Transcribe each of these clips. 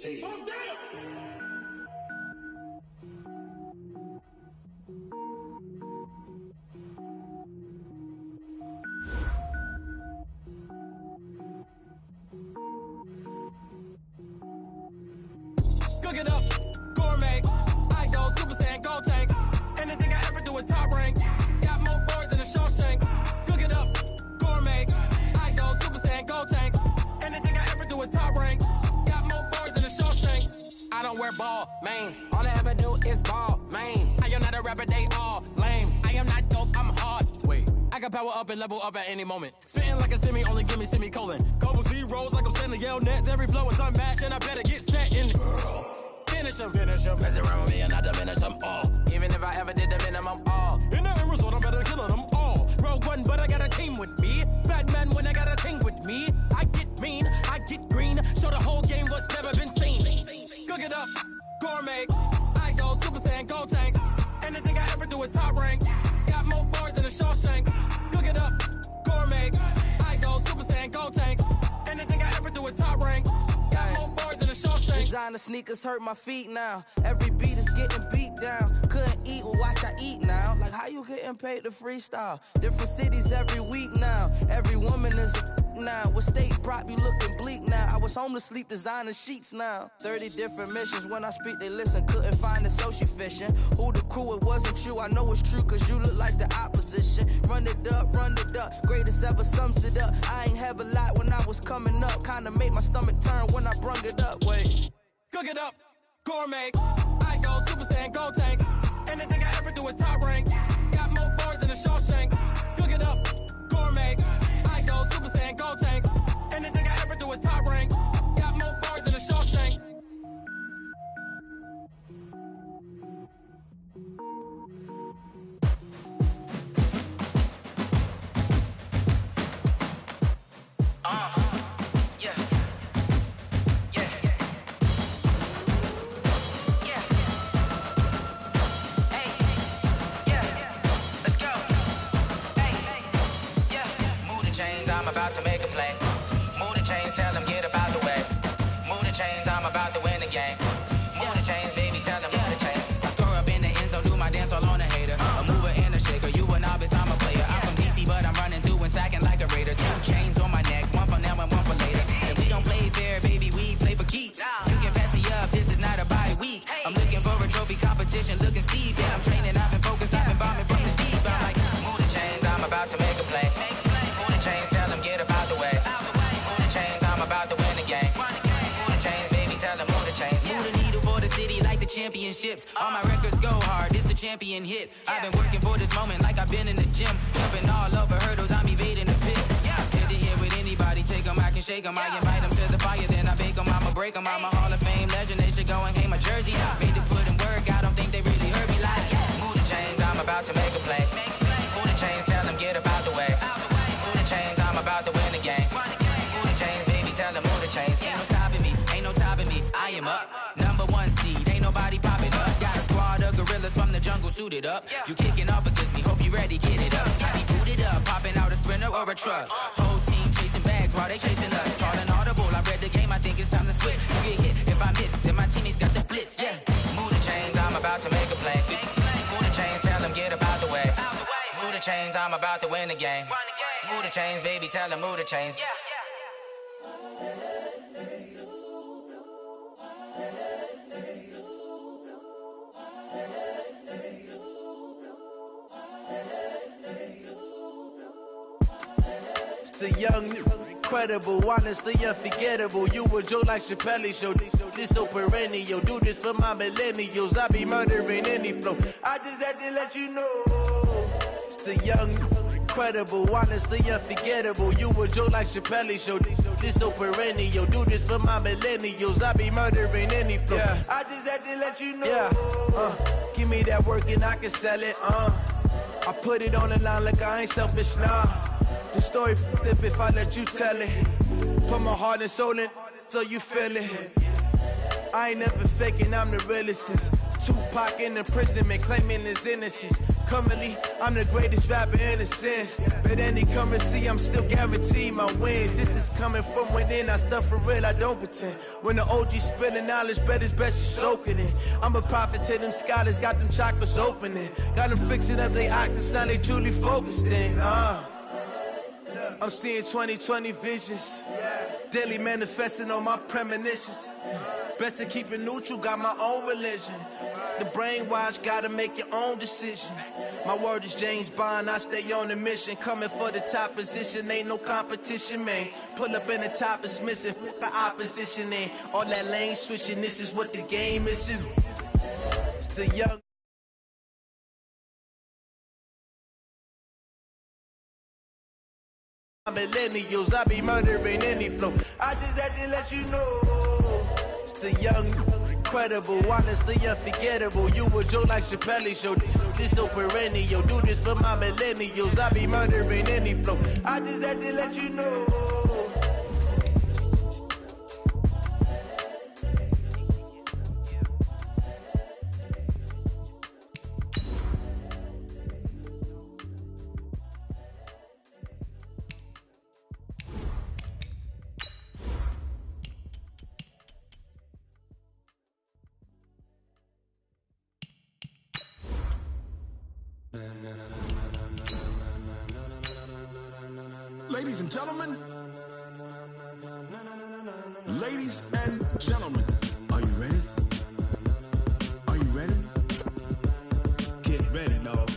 Cook it up, gourmet. I go Super Saiyan, gold tank. Anything I ever do is top rank. Got more boards than a Shawshank. Cook it up, gourmet. I go Super Saiyan, gold tank. Anything I ever do is top rank. Got more boards than a Shawshank. I don't wear ball mains. All I ever do is ball main. I am not a rapper, they all lame. I am not dope, I'm hard. Wait, I can power up and level up at any moment. Spitting like a semi, only give me semicolon. Couple zeros like I'm sending yell nets. Every flow is unmatched and I better get set in. Finish them. Mess around with me and I diminish them all. Even if I ever did the minimum, all. In the end result, I'm better killing them all. Rogue One, but I got a team with me. Batman when I got a team with me. I get mean, I get green. Show the whole game what's never been seen. Cook it up, gourmet. I go Super Saiyan, gold tank. Anything I ever do is top rank. Got more bars than a Shawshank. Cook it up, gourmet. I go Super Saiyan, gold tank. Anything I ever do is top rank. Got more bars than a Shawshank. Designer sneakers hurt my feet now. Every beat is getting beat down. Couldn't eat, well watch I eat now. Like how you getting paid to freestyle? Different cities every week now. Every woman is a now. What state prop you looking bleak now? I was homeless, sleep designer sheets now. 30 different missions. When I speak they listen. Couldn't find it, so she fishing. Who the crew? It wasn't you. I know it's true cause you look like the opposition. Run it up. Greatest ever sums it up. I ain't have a lot when I was coming up. Kinda made my stomach turn when I brung it up. Wait. Cook it up, gourmet. I go Super Saiyan, gold tank. Anything I ever do is top rank. Got more bars than a Shawshank. Cook it up, gourmet. I go Super Saiyan, gold tank. Anything I ever do is top rank. Got more bars than a Shawshank. I'm about to make a play. Move the chains, tell them get up out the way. Move the chains, I'm about to win the game. Move the chains, baby, tell them move the chains. I score up in the end zone, do my dance all on a hater. A mover and a shaker, you a novice, I'm a player. I'm from DC, but I'm running through and sacking like a raider. 2 chains on my neck, one for now and one for later. And we don't play fair, baby, we play for keeps. You can pass me up, this is not a bye week. I'm looking for a trophy competition, looking steep. And I'm training, I've been focused, I've been bombing from the deep. I'm like, move the chains, I'm about to make a play. Move the chains, tell them get up out the way. Move the chains, I'm about to win the game. Move the chains, baby, tell them move the chains. Move the needle for the city like the championships. All my records go hard, this a champion hit. I've been working for this moment like I've been in the gym. Jumping all over hurdles, I'm evading the pit. Hit to hit with anybody, take them, I can shake them. I invite them to the fire, then I bake them, I'ma break them. I'm a Hall of Fame legend, they should go and hang my jersey. Made to put in work, I don't think they really heard me like. Move the chains, I'm about to make a play. Move the chains, tell them get up out the way. Move the chains, I'm about to win the game. Move the chains, baby, tell them move the chains. Ain't no stopping me, ain't no topping me. I am up, #1 seed, ain't nobody popping up. Got a squad of gorillas from the jungle suited up. You kicking off against me, hope you ready, get it up. I be booted up, popping out a Sprinter or a truck. Whole team chasing bags while they chasing us. Calling audible, I read the game, I think it's time to switch. You get hit, if I miss, then my teammates got the blitz, yeah. Move the chains, I'm about to make a play. Move the chains, tell them get up out the way. Move the chains, I'm about to win the game. Move the chains, baby, tell them move the chains. It's the young, incredible, honestly unforgettable. You a Joe like Chappelle show. This so perennial. Do this for my millennials. I be murdering any flow. I just had to let you know. It's the young, incredible, honestly unforgettable. You a Joe like Chappelle show. This so perennial. Do this for my millennials. I be murdering any flow. Yeah. I just had to let you know. Yeah. Give me that work and I can sell it. I put it on the line like I ain't selfish, nah. The story flip if I let you tell it. Put my heart and soul in so you feel it. I ain't never faking, I'm the realest since Tupac in imprisonment, claiming his innocence. Currently, I'm the greatest rapper in a sense. But any currency, I'm still guaranteed my wins. This is coming from within. I stuff for real, I don't pretend. When the OG spilling knowledge, bet it's best you soak it in. I'm a prophet to them scholars, got them chakras opening. Got them fixing up they octaves, now they truly focused in. I'm seeing 2020 visions. Daily manifesting on my premonitions. Best to keep it neutral, got my own religion. The brainwash, gotta make your own decision. My word is James Bond, I stay on the mission. Coming for the top position, ain't no competition, man. Pull up in the top is missing, the opposition ain't. All that lane switching, this is what the game is. It's the young. Millennials, I be murdering any flow. I just had to let you know. It's the young, incredible, honestly unforgettable. You a joke like Chappelle show. This so perennial. Do this for my millennials. I be murdering any flow. I just had to let you know. Ladies and gentlemen, ladies and gentlemen, are you ready? Are you ready? Get ready, dog.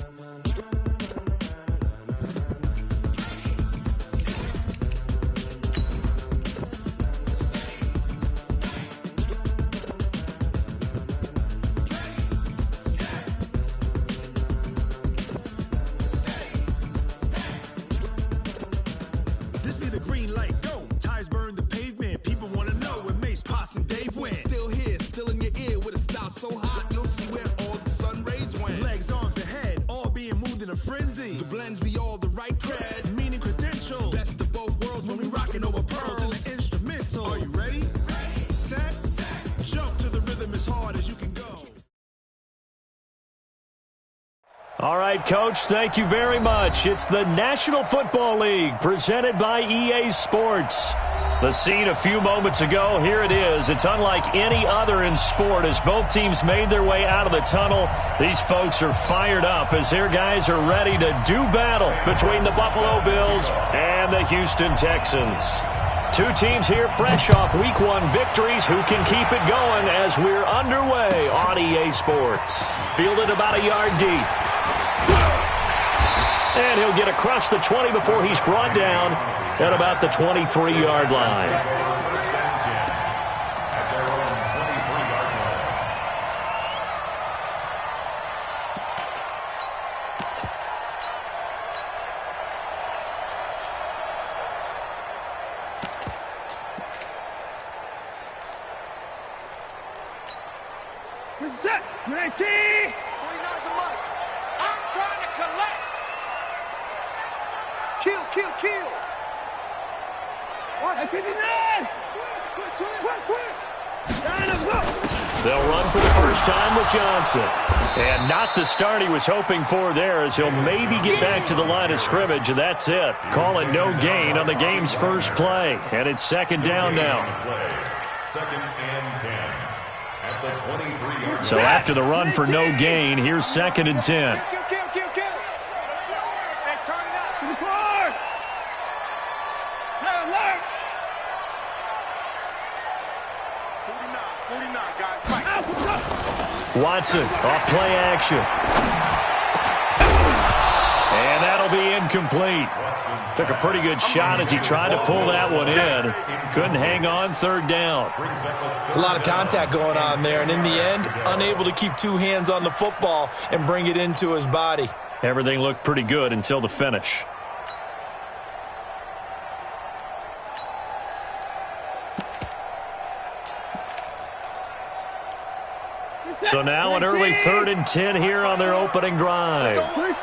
All right, Coach, thank you very much. It's the National Football League presented by EA Sports. The scene a few moments ago, here it is. It's unlike any other in sport as both teams made their way out of the tunnel. These folks are fired up as their guys are ready to do battle between the Buffalo Bills and the Houston Texans. Two teams here fresh off Week 1 victories who can keep it going as we're underway on EA Sports. Fielded about a yard deep. And he'll get across the 20 before he's brought down at about the 23-yard line. Set, 19! 49's a month. I'm trying to collect. Kill. 59! They'll run for the first time with Johnson. And not the start he was hoping for there as he'll maybe get back to the line of scrimmage, and that's it. Call it no gain on the game's first play. And it's second down now. Second and 10. At the 23-yard. So after the run for no gain, here's second and 10. Watson off play action. And that'll be incomplete. Took a pretty good shot as he tried to pull that one in. Couldn't hang on third down. It's a lot of contact going on there, and in the end, unable to keep two hands on the football and bring it into his body. Everything looked pretty good until the finish. So now an early 3rd and 10 here on their opening drive. Hey, one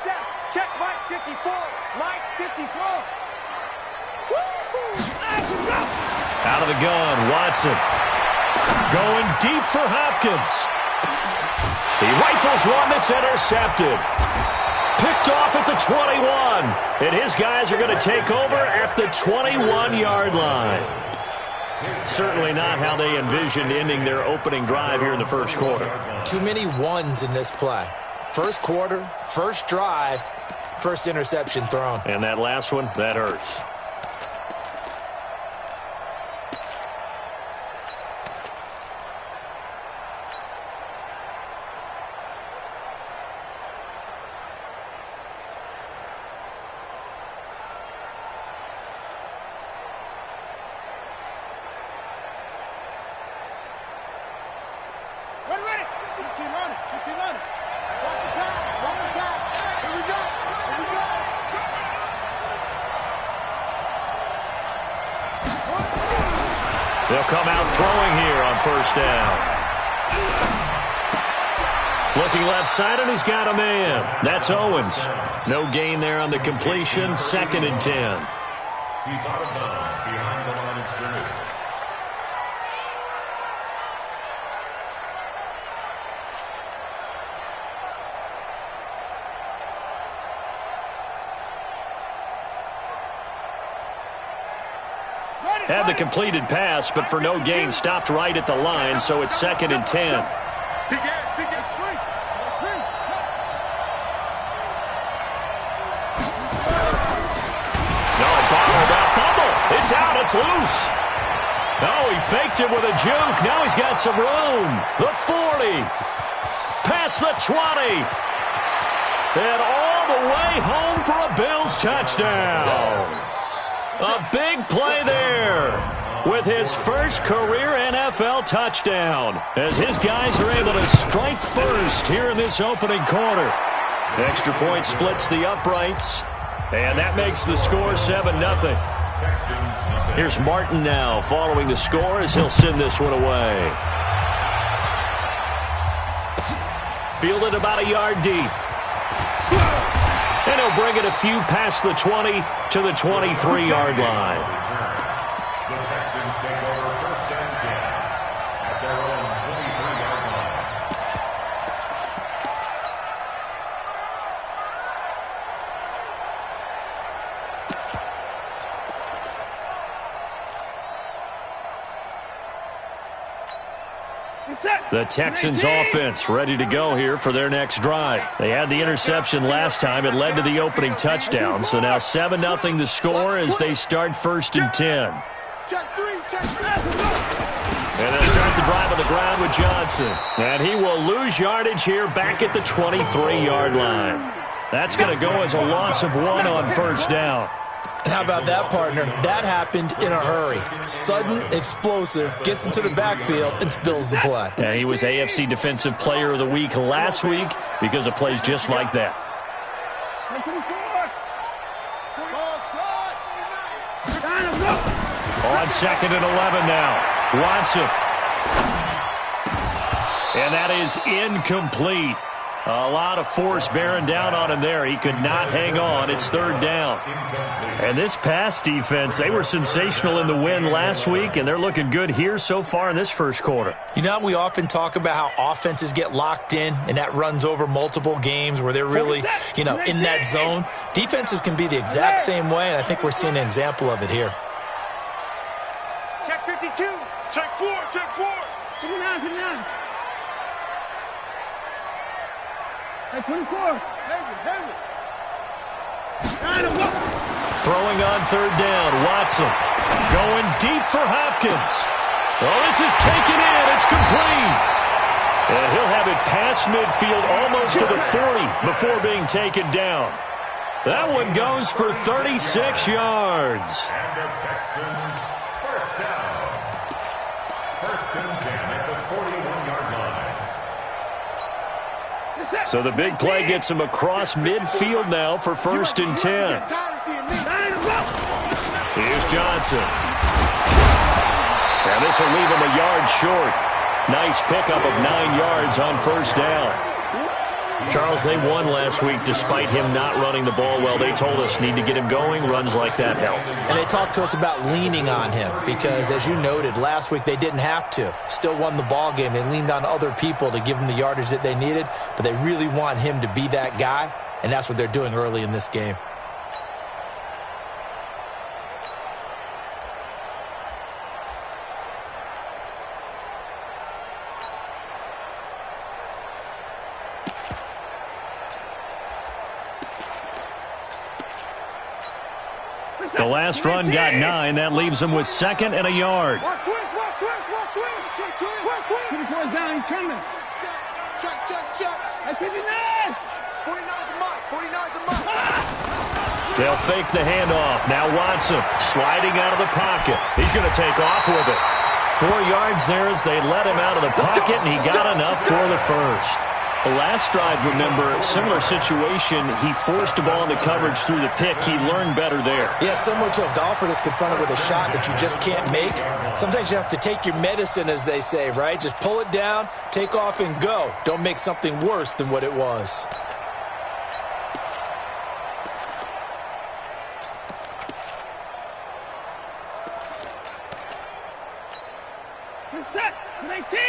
set. Check Mike 54. Mike 54. Out of the gun, Watson. Going deep for Hopkins. He rifles one that's intercepted. Picked off at the 21. And his guys are going to take over at the 21-yard line. Certainly not how they envisioned ending their opening drive here in the first quarter. Too many ones in this play. First quarter, first drive, first interception thrown. And that last one, that hurts. They'll come out throwing here on first down. Looking left side, and he's got a man. That's Owens. No gain there on the completion. 2nd and 10. He's out of bounds behind the line of scrimmage. Had the completed pass, but for no gain, stopped right at the line, so it's 2nd and 10. No, bottled up fumble. It's out. It's loose. Oh, he faked it with a juke. Now he's got some room. The 40. Past the 20. And all the way home for a Bills touchdown. A big play there with his first career NFL touchdown as his guys are able to strike first here in this opening quarter. Extra point splits the uprights, and that makes the score 7-0. Here's Martin now following the score as he'll send this one away. Fielded about a yard deep. And he'll bring it a few past the 20 to the 23-yard line. The Texans take over 1st and 10 at their own 23-yard The Texans offense ready to go here for their next drive. They had the interception last time. It led to the opening touchdown. So now 7-0 the score as they start 1st and 10. And they'll start the drive on the ground with Johnson. And he will lose yardage here back at the 23-yard line. That's going to go as a loss of 1 on first down. And how about that, partner? That happened in a hurry. Sudden, explosive, gets into the backfield, and spills the play. And he was AFC Defensive Player of the Week last week because of plays just like that. On 2nd and 11 now. Watson. And that is incomplete. A lot of force bearing down on him there. He could not hang on. It's 3rd down. And this pass defense, they were sensational in the win last week, and they're looking good here so far in this first quarter. You know, we often talk about how offenses get locked in, and that runs over multiple games where they're really, in that zone. Defenses can be the exact same way, and I think we're seeing an example of it here. Check 52. Check 4. Check 4. 59. 59. Hey, 24. Heavy. Throwing on 3rd down. Watson going deep for Hopkins. Well, this is taken in. It's complete. And he'll have it past midfield almost to the 40 before being taken down. That one goes for 36 yards. And the Texans first down. 1st and 10 at the 41-yard line. So the big play gets him across midfield now for 1st and 10. Here's Johnson. And this will leave him a yard short. Nice pickup of 9 yards on first down. Charles, they won last week despite him not running the ball well. They told us need to get him going. Runs like that help. And they talked to us about leaning on him because, as you noted, last week they didn't have to. Still won the ball game. They leaned on other people to give them the yardage that they needed, but they really want him to be that guy, and that's what they're doing early in this game. The last run got 9. That leaves him with 2nd and a yard. Watch twist. Down, he's coming. Check. At 59. 49's the mark. They'll fake the handoff. Now Watson sliding out of the pocket. He's going to take off with it. 4 yards there as they let him out of the pocket, and he got enough for the first. The last drive, remember, similar situation. He forced the ball into coverage through the pick. He learned better there. Yeah, similar to if Dolphins is confronted with a shot that you just can't make. Sometimes you have to take your medicine, as they say, right? Just pull it down, take off, and go. Don't make something worse than what it was. Set. 19.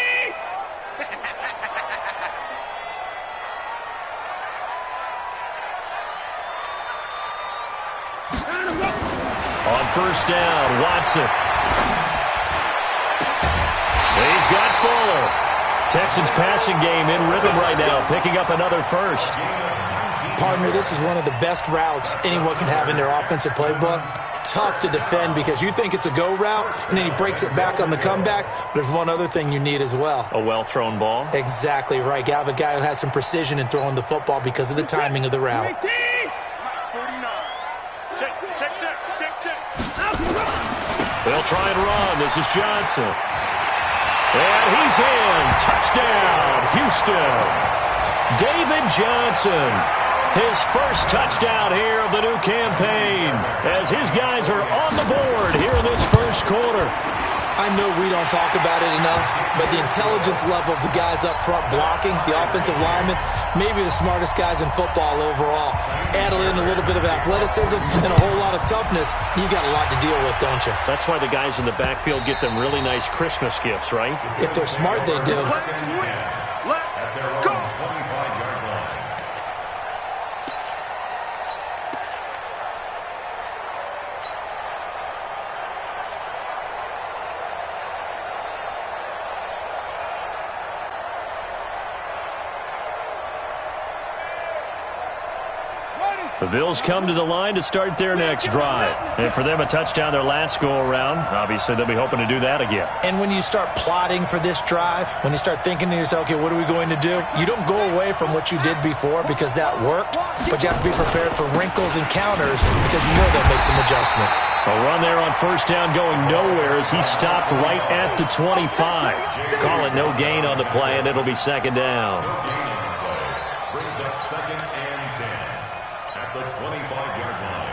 On first down, Watson. He's got Fuller. Texans passing game in rhythm right now, picking up another first. Partner, this is one of the best routes anyone can have in their offensive playbook. Tough to defend because you think it's a go route, and then he breaks it back on the comeback. There's one other thing you need as well. A well-thrown ball? Exactly right. You have a guy who has some precision in throwing the football because of the timing of the route. 19. 49. Check. They'll try and run. This is Johnson. And he's in. Touchdown, Houston. David Johnson. His first touchdown here of the new campaign as his guys are on the board here in this first quarter. I know we don't talk about it enough, but the intelligence level of the guys up front blocking, the offensive linemen, maybe the smartest guys in football overall. Add in a little bit of athleticism and a whole lot of toughness, you got a lot to deal with, don't you? That's why the guys in the backfield get them really nice Christmas gifts, right? If they're smart, they do. The Bills come to the line to start their next drive. And for them, a touchdown their last go-around. Obviously, they'll be hoping to do that again. And when you start plotting for this drive, when you start thinking to yourself, okay, what are we going to do? You don't go away from what you did before because that worked, but you have to be prepared for wrinkles and counters because you know they'll make some adjustments. A run there on first down going nowhere as he stopped right at the 25. Call it no gain on the play, and it'll be second down. Brings up 2nd and 10 at the 25-yard line.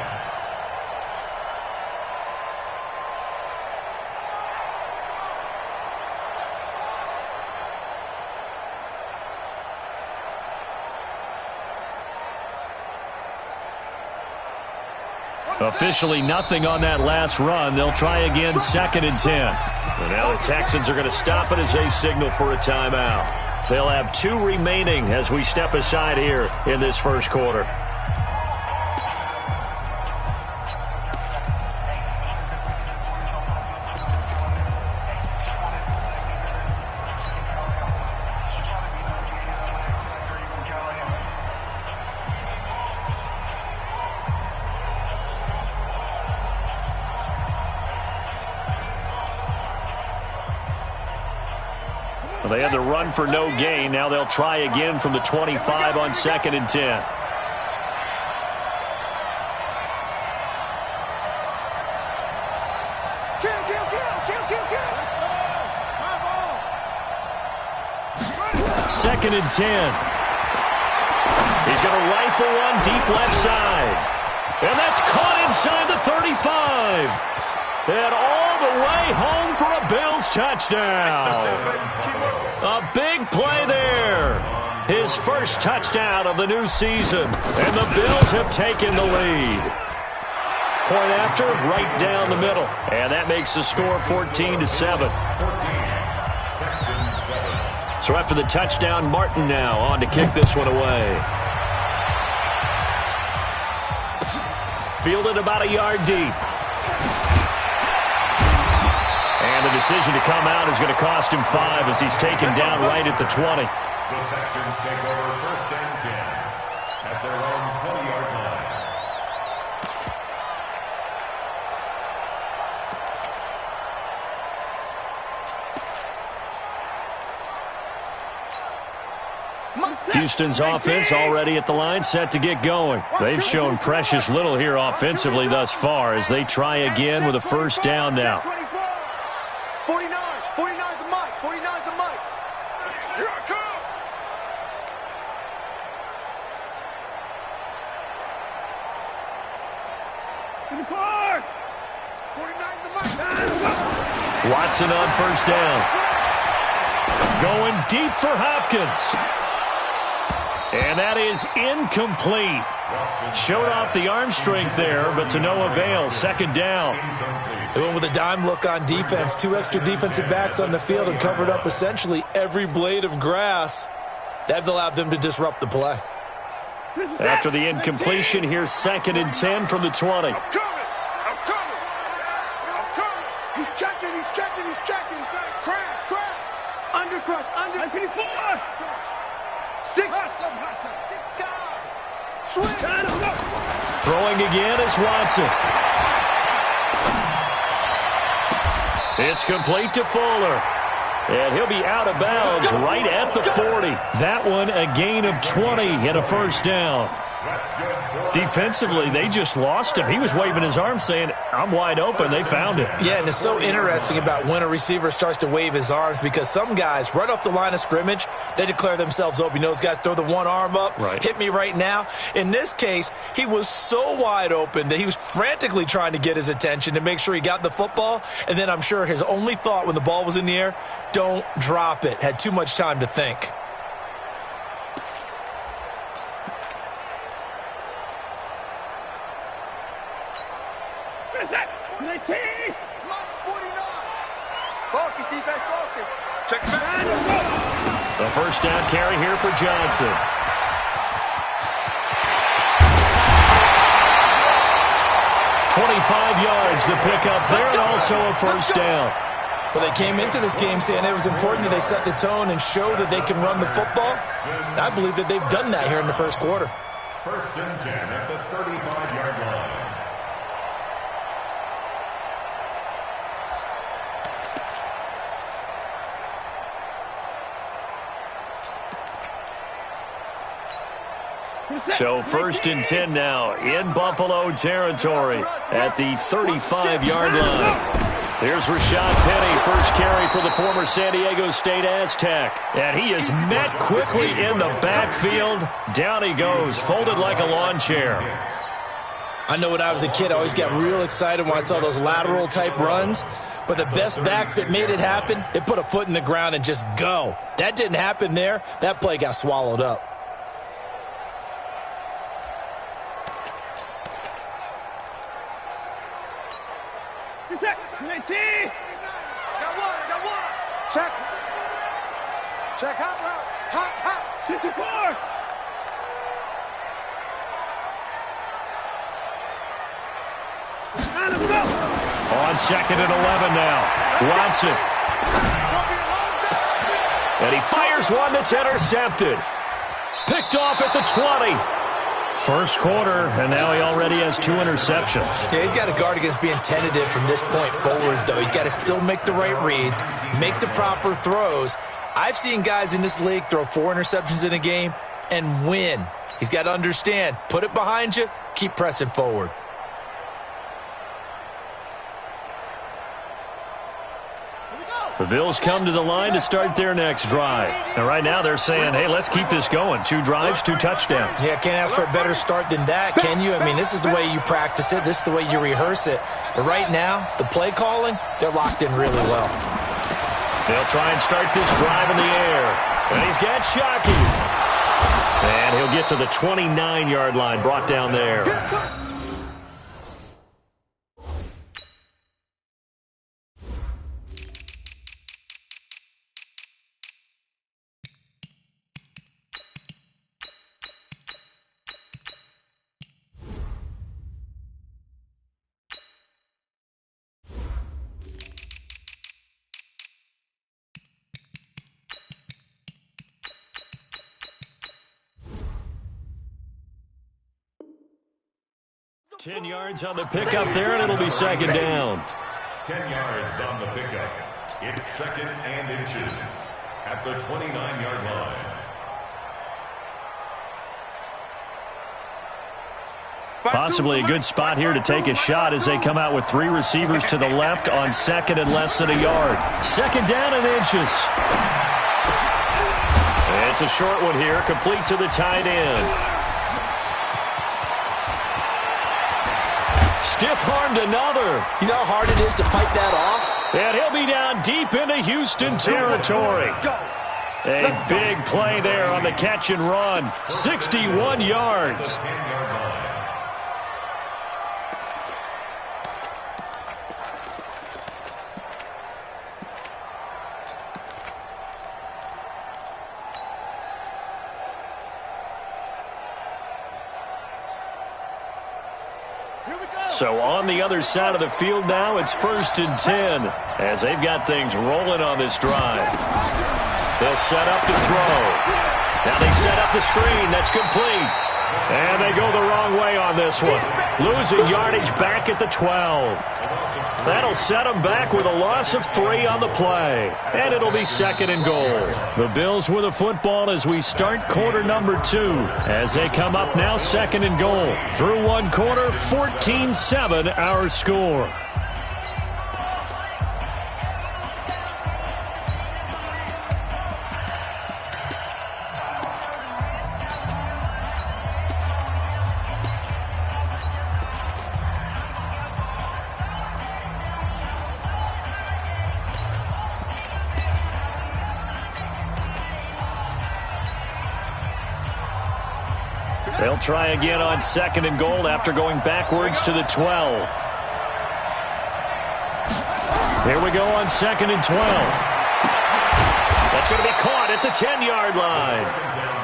Officially nothing on that last run. They'll try again 2nd and 10. And now the Texans are going to stop it as they signal for a timeout. They'll have 2 remaining as we step aside here in this first quarter. They had the run for no gain. Now they'll try again from the 25 on 2nd and 10. Second and 10. He's going to rifle one deep left side. And that's caught inside the 35. And all the way home for a Bills touchdown. A big play there. His his first touchdown of the new season, and the Bills have taken the lead. Point after, right down the middle, and that makes the score 14-7. So after the touchdown, Martin now on to kick this one away. Fielded about a yard deep. And the decision to come out is going to cost him 5 as he's taken down right at the 20. The Texans take over 1st and 10 at their own 20-yard line. Houston's offense already at the line, set to get going. They've shown precious little here offensively thus far as they try again with a first down now. 49's the mic. 49's the mic. Here I come. In the car. 49's the mic. Watson on first down. Going deep for Hopkins. And that is incomplete. Showed off the arm strength there, but to no avail. 2nd down. They went with a dime look on defense. 2 extra defensive backs on the field and covered up essentially every blade of grass. That allowed them to disrupt the play. After the incompletion, here's 2nd and 10 from the 20. I'm coming. He's checking. Crash. Under. 54. 6. Throwing again is Watson. It's complete to Fuller. And he'll be out of bounds right at the 40. That one a gain of 20 and a first down. Defensively, they just lost him. He was waving his arms saying, I'm wide open. They found it. Yeah, and it's so interesting about when a receiver starts to wave his arms because some guys, right off the line of scrimmage, they declare themselves open. You know, those guys throw the one arm up, hit me right now. In this case, he was so wide open that he was frantically trying to get his attention to make sure he got the football. And then I'm sure his only thought when the ball was in the air, don't drop it. Had too much time to think. Focus, defense, focus. Check back. The first down carry here for Johnson. .25 yards the pickup there, and also a first down. Well, they came into this game saying it was important that they set the tone and show that they can run the football. And I believe that they've done that here in the first quarter. 1st and 10 at the 35-yard line. So 1st and 10 now in Buffalo territory at the 35-yard line. Here's Rashad Penny, first carry for the former San Diego State Aztec. And he is met quickly in the backfield. Down he goes, folded like a lawn chair. I know when I was a kid, I always got real excited when I saw those lateral-type runs. But the best backs that made it happen, they put a foot in the ground and just go. That didn't happen there. That play got swallowed up. Got one. Check, hot route. Hot. 54. On 2nd and 11 now. Watson. And he fires one that's intercepted. Picked off at the 20. First quarter, and now he already has 2 interceptions. Yeah, he's got to guard against being tentative from this point forward, though. He's got to still make the right reads, make the proper throws. I've seen guys in this league throw 4 interceptions in a game and win. He's got to understand, put it behind you, keep pressing forward. The Bills come to the line to start their next drive. And right now they're saying, hey, let's keep this going. 2 drives, 2 touchdowns. Yeah, can't ask for a better start than that, can you? I mean, this is the way you practice it. This is the way you rehearse it. But right now, the play calling, they're locked in really well. They'll try and start this drive in the air. And he's got Shockey. And he'll get to the 29-yard line, brought down there. Ten yards on the pickup there, and it'll be second down. 10 yards on the pickup. It's second and inches at the 29-yard line. Possibly a good spot here to take a shot as they come out with three receivers to the left on second and less than a yard. Second down and inches. It's a short one here, complete to the tight end. Stiff-armed another. You know how hard it is to fight that off? And he'll be down deep into Houston territory. A big play there on the catch and run. 61 yards. So on the other side of the field now, it's 1st and 10 as they've got things rolling on this drive. They'll set up to throw. Now they set up the screen. That's complete. And they go the wrong way on this one. Losing yardage back at the 12. That'll set them back with a loss of 3 on the play. And it'll be second and goal. The Bills with the football as we start quarter number 2. As they come up now, second and goal. Through one quarter, 14-7 our score. They'll try again on second and goal after going backwards to the 12. Here we go on second and 12. That's going to be caught at the 10-yard line.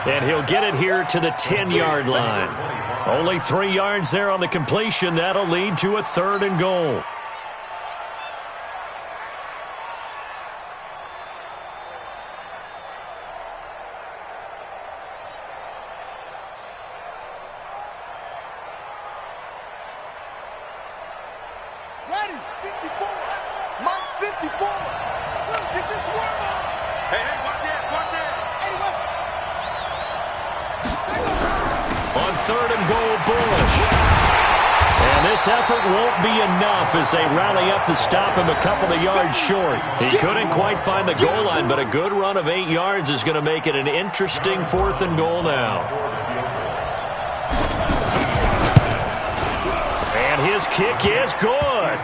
And he'll get it here to the 10-yard line. Only 3 yards there on the completion. That'll lead to a third and goal. Effort won't be enough as they rally up to stop him a couple of yards short. He couldn't quite find the goal line, but a good run of 8 yards is going to make it an interesting 4th and goal now. And his kick is good.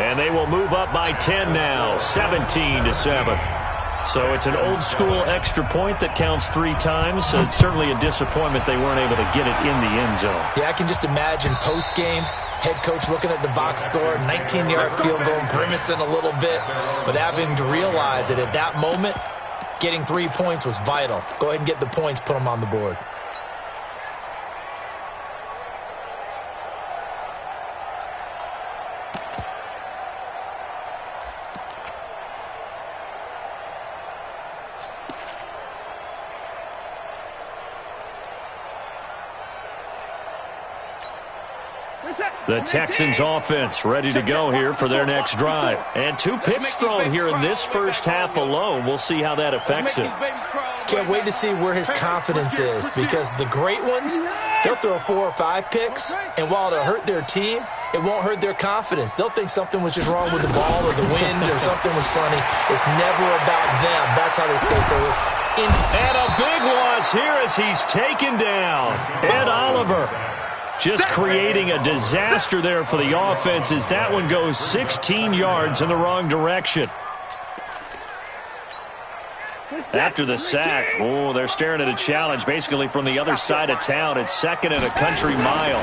And they will move up by 10 now, 17-7. So it's an old-school extra point that counts 3 times. So it's certainly a disappointment they weren't able to get it in the end zone. Yeah, I can just imagine post-game, head coach looking at the box score, 19-yard field goal, grimacing a little bit, but having to realize that at that moment, getting 3 points was vital. Go ahead and get the points, put them on the board. The Texans offense ready to go here for their next drive. And 2 picks thrown here in this first half alone. We'll see how that affects him. Can't wait to see where his confidence is, because the great ones, they'll throw 4 or 5 picks, and while it'll hurt their team, it won't hurt their confidence. They'll think something was just wrong with the ball or the wind or something was funny. It's never about them. That's how they stay so And a big loss here as he's taken down. Ed Oliver just creating a disaster there for the offense as that one goes 16 yards in the wrong direction. After the sack, they're staring at a challenge basically from the other side of town. It's 2nd and a country mile.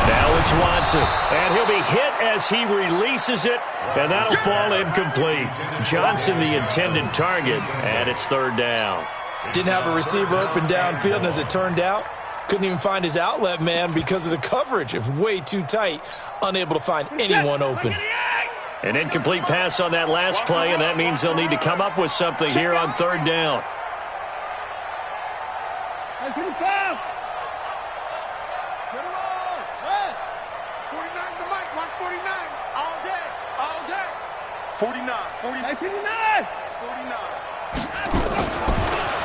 Now it's Watson, and he'll be hit as he releases it, and that'll fall incomplete. Johnson the intended target, and it's 3rd down. Didn't have a receiver open downfield, and as it turned out, couldn't even find his outlet man because of the coverage. It was way too tight, unable to find anyone open. An incomplete pass on that last play, and that means they'll need to come up with something here on 3rd down.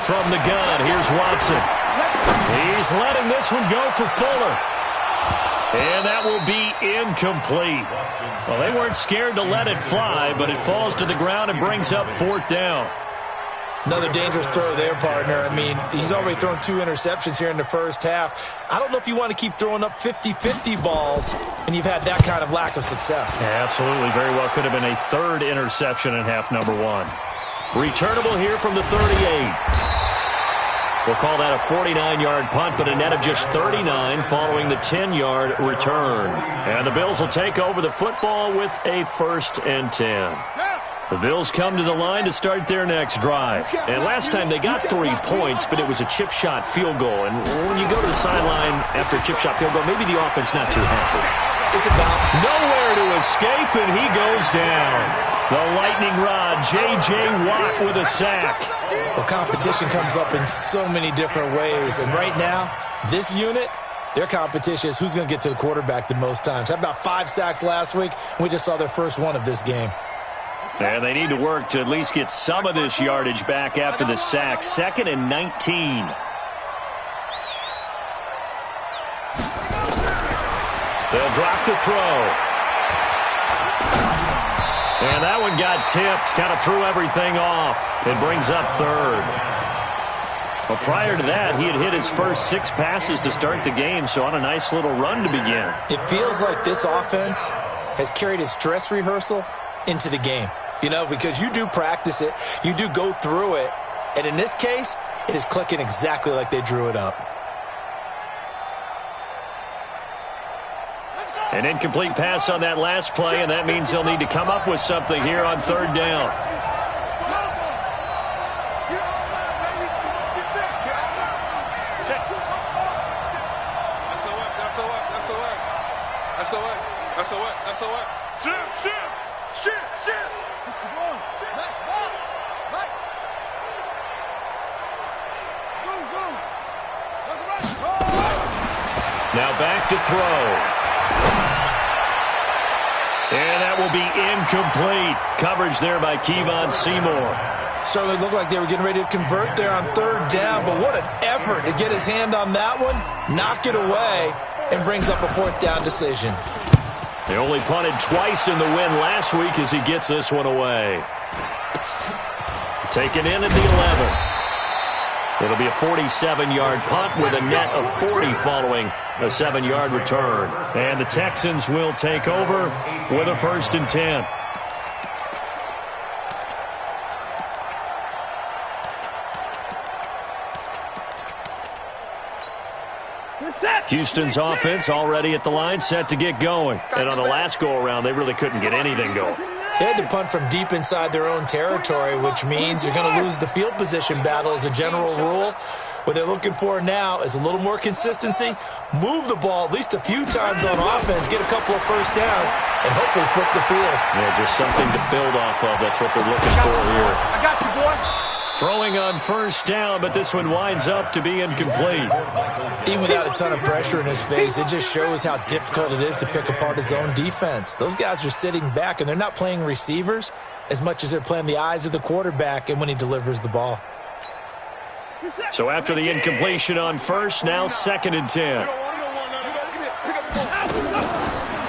From the gun, here's Watson. He's letting this one go for Fuller. And that will be incomplete. Well, they weren't scared to let it fly, but it falls to the ground and brings up 4th down. Another dangerous throw there, partner. I mean, he's already thrown 2 interceptions here in the first half. I don't know if you want to keep throwing up 50-50 balls when you've had that kind of lack of success. Yeah, absolutely. Very well could have been a 3rd interception in half number 1. Returnable here from the 38. We'll call that a 49-yard punt, but a net of just 39 following the 10-yard return. And the Bills will take over the football with a 1st and 10. The Bills come to the line to start their next drive. And last time they got 3 points, but it was a chip shot field goal. And when you go to the sideline after a chip shot field goal, maybe the offense not too happy. It's about nowhere to escape, and he goes down. The lightning rod, J.J. Watt with a sack. Well, competition comes up in so many different ways. And right now, this unit, their competition is who's going to get to the quarterback the most times. Had about 5 sacks last week, and we just saw their first one of this game. And they need to work to at least get some of this yardage back after the sack. 2nd and 19. They'll drop to throw. And that one got tipped, kind of threw everything off. It brings up 3rd. Well, prior to that, he had hit his first 6 passes to start the game, so on a nice little run to begin. It feels like this offense has carried its dress rehearsal into the game. You know, because you do practice it, you do go through it, and in this case, it is clicking exactly like they drew it up. An incomplete pass on that last play, and that means they'll need to come up with something here on 3rd down. Now back to throw. And that will be incomplete. Coverage there by Kevon Seymour. Certainly looked like they were getting ready to convert there on 3rd down, but what an effort to get his hand on that one, knock it away, and brings up a 4th down decision. They only punted twice in the win last week as he gets this one away. Taken in at the 11. It'll be a 47-yard punt with a net of 40 following a 7-yard return. And the Texans will take over with a 1st and 10. Houston's offense already at the line, set to get going. And on the last go-around, they really couldn't get anything going. They had to punt from deep inside their own territory, which means you're going to lose the field position battle as a general rule. What they're looking for now is a little more consistency, move the ball at least a few times on offense, get a couple of first downs, and hopefully flip the field. Yeah, just something to build off of. That's what they're looking for here. I got you, boy. Throwing on 1st down, but this one winds up to be incomplete. Even without a ton of pressure in his face, it just shows how difficult it is to pick apart his own defense. Those guys are sitting back, and they're not playing receivers as much as they're playing the eyes of the quarterback and when he delivers the ball. So after the incompletion on 1st, now 2nd and 10.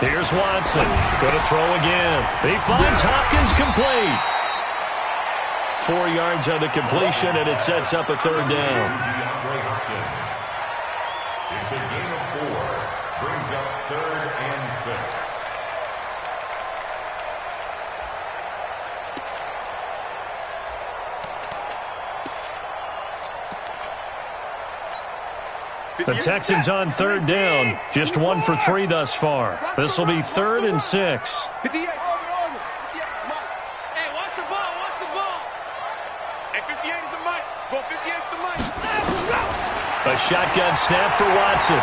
Here's Watson. Going to throw again. He finds Hopkins complete. 4 yards on the completion, and it sets up a 3rd down. It's a gain of 4. Brings up 3rd and 6. The Texans on third down. Just 1 for 3 thus far. This will be 3rd and 6. 58. Hey, watch the ball. Watch the ball. Hey, 58 is the mic. Go 58 is the mic. A shotgun snap for Watson.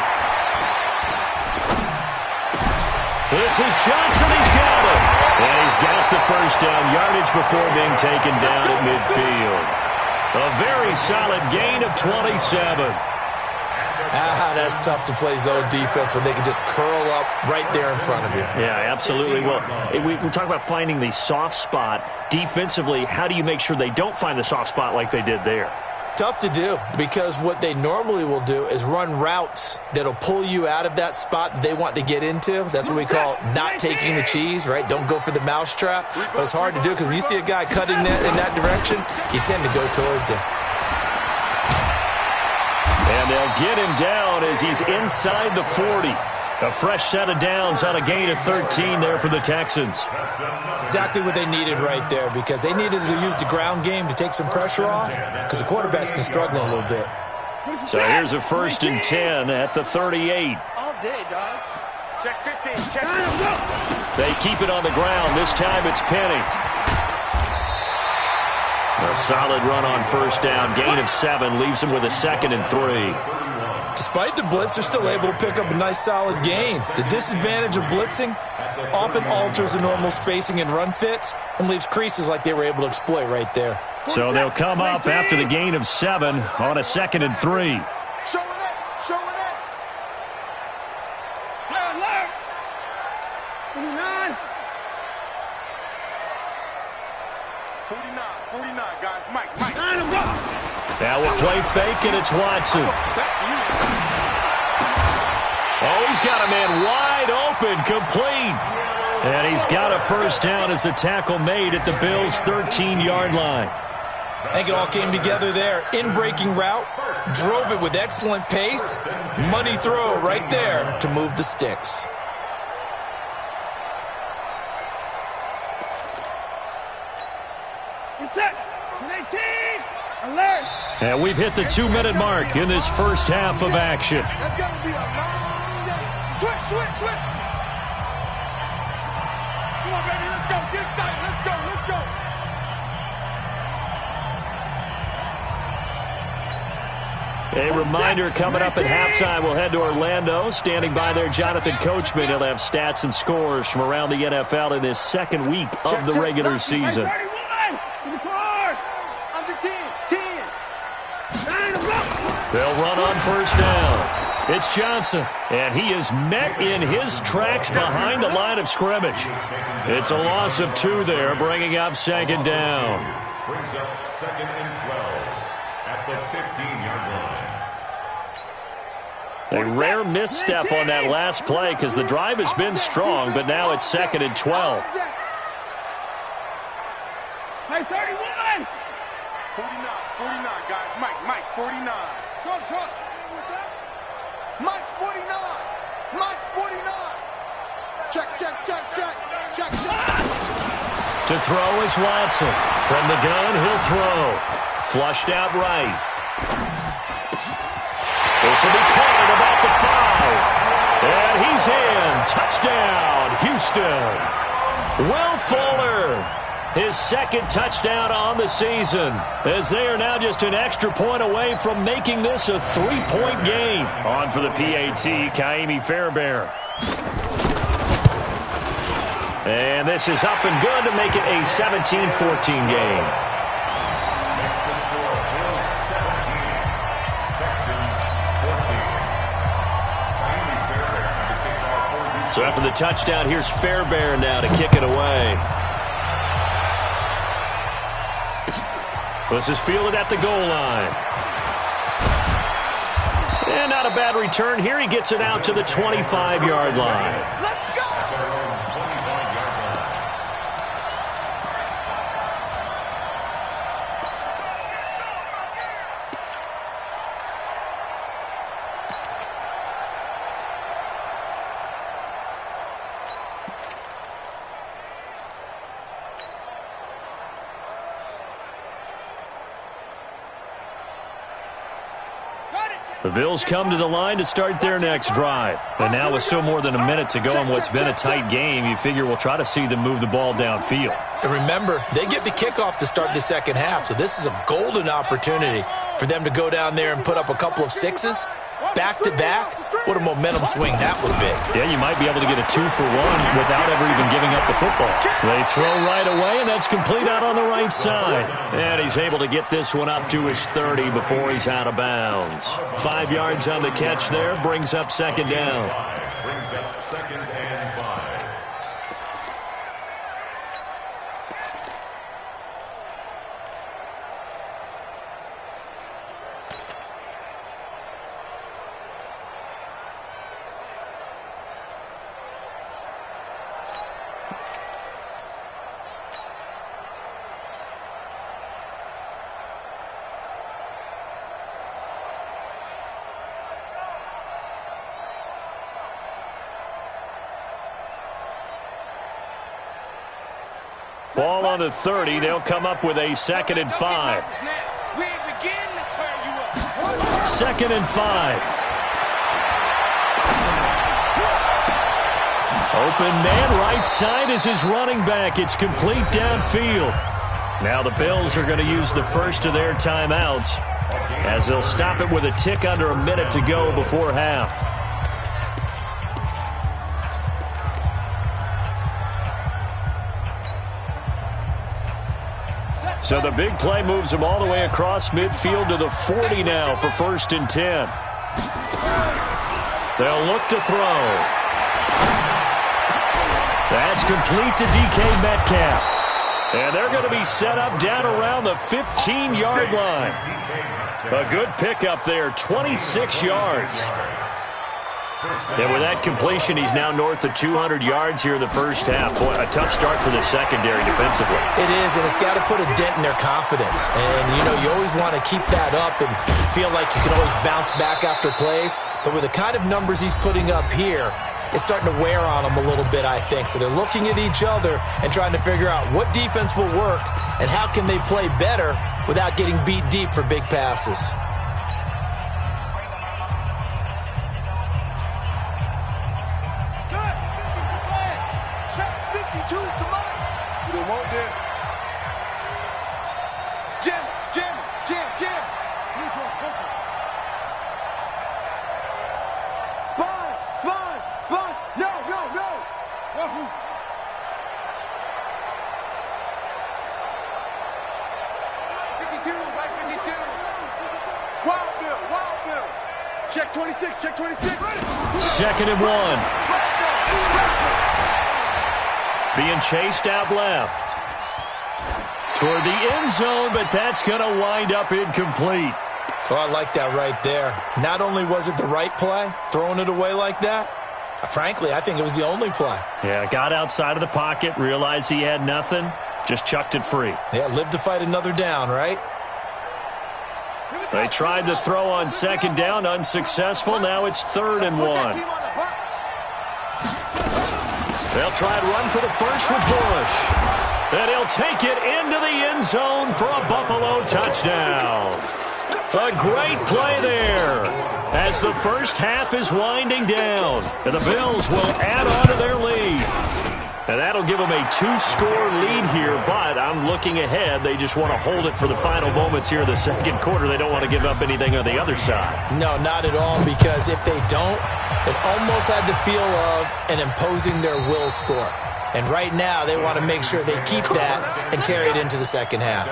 This is Johnson. He's got it. And he's got the first down yardage before being taken down at midfield. A very solid gain of 27. That's tough to play zone defense when they can just curl up right there in front of you. Yeah, absolutely. Well, we talk about finding the soft spot. Defensively, how do you make sure they don't find the soft spot like they did there? Tough to do, because what they normally will do is run routes that'll pull you out of that spot that they want to get into. That's what we call not taking the cheese, right? Don't go for the mousetrap. But it's hard to do because when you see a guy cutting that in that direction, you tend to go towards him. And they'll get him down as he's inside the 40. A fresh set of downs on a gain of 13 there for the Texans. Exactly what they needed right there, because they needed to use the ground game to take some pressure off, because the quarterback's been struggling a little bit. So here's a 1st and 10 at the 38. All day, dog. Check 15. Check. They keep it on the ground. This time it's Penny. A solid run on 1st down. Gain of 7 leaves him with a 2nd and 3. Despite the blitz, they're still able to pick up a nice solid gain. The disadvantage of blitzing often alters the normal spacing and run fits and leaves creases like they were able to exploit right there. So they'll come up after the gain of 7 on a 2nd and 3. Showing it. Showing it. Play alert. 49. 49, guys. Mike. Now we'll play fake, and it's Watson. Oh, he's got a man wide open, complete. And he's got a 1st down as the tackle made at the Bills' 13-yard line. I think it all came together there. In-breaking route, drove it with excellent pace. Money throw right there to move the sticks. Reset. 19. Alert. And we've hit the 2-minute mark in this first half of action. That's going to be a long day. Switch. Come on, baby. Let's go. Get excited. Let's go. A reminder coming up at halftime. We'll head to Orlando. Standing by there, Jonathan Coachman. He'll have stats and scores from around the NFL in his 2nd week of the regular season. 31. In the car. Under 10. 9. They'll run on 1st down. It's Johnson, and he is met in his tracks behind the line of scrimmage. It's a loss of 2 there, bringing up 2nd down. Brings up 2nd and 12 at the 15-yard line. A rare misstep on that last play because the drive has been strong, but now it's 2nd and 12. Hey, 31. 49, guys. Mike, 49. Short. Mike's 49. Mike's 49. Check. To throw is Watson. From the gun, he'll throw. Flushed out right. This will be caught at about the 5. And he's in. Touchdown, Houston. Will Fuller. His 2nd touchdown on the season, as they are now just an extra point away from making this a 3-point game. On for the PAT, Kaimi Fairbairn. And this is up and good to make it a 17-14 game. Next to score, Bills 17, Texans 14. So after the touchdown, here's Fairbairn now to kick it away. This is fielded at the goal line. And not a bad return here. He gets it out to the 25-yard line. Let's go. Got it. The Bills come to the line to start their next drive. And now with still more than a minute to go in what's been a tight game, you figure we'll try to see them move the ball downfield. And remember, they get the kickoff to start the second half, so this is a golden opportunity for them to go down there and put up a couple of sixes back-to-back. What a momentum swing that would be. Yeah, you might be able to get a 2-for-1 without ever even giving up the football. They throw right away, and that's complete out on the right side. And he's able to get this one up to his 30 before he's out of bounds. 5 yards on the catch there, brings up second down. Brings up second and 5. Ball on the 30. They'll come up with a second and 5. Second and 5. Open man right side is his running back. It's complete downfield. Now the Bills are going to use the first of their timeouts as they'll stop it with a tick under a minute to go before half. So the big play moves them all the way across midfield to the 40 now for 1st and 10. They'll look to throw. That's complete to DK Metcalf. And they're going to be set up down around the 15-yard line. A good pickup there, 26 yards. And with that completion, he's now north of 200 yards here in the first half. Boy, a tough start for the secondary defensively. It is, and it's got to put a dent in their confidence. And, you know, you always want to keep that up and feel like you can always bounce back after plays. But with the kind of numbers he's putting up here, it's starting to wear on them a little bit, I think. So they're looking at each other and trying to figure out what defense will work and how can they play better without getting beat deep for big passes. Check 26, check 26. Second and 1. Being chased out left. Toward the end zone, but that's going to wind up incomplete. Oh, I like that right there. Not only was it the right play, throwing it away like that, frankly, I think it was the only play. Yeah, got outside of the pocket, realized he had nothing, just chucked it free. Yeah, live to fight another down, right? They tried to throw on second down, unsuccessful. Now it's 3rd and 1. They'll try and run for the first with Bush. And he'll take it into the end zone for a Buffalo touchdown. A great play there as the first half is winding down. And the Bills will add on to their lead. And that'll give them a 2-score lead here, but I'm looking ahead. They just want to hold it for the final moments here in the second quarter. They don't want to give up anything on the other side. No, not at all, because if they don't, it almost had the feel of an imposing their will score. And right now, they want to make sure they keep that and carry it into the second half.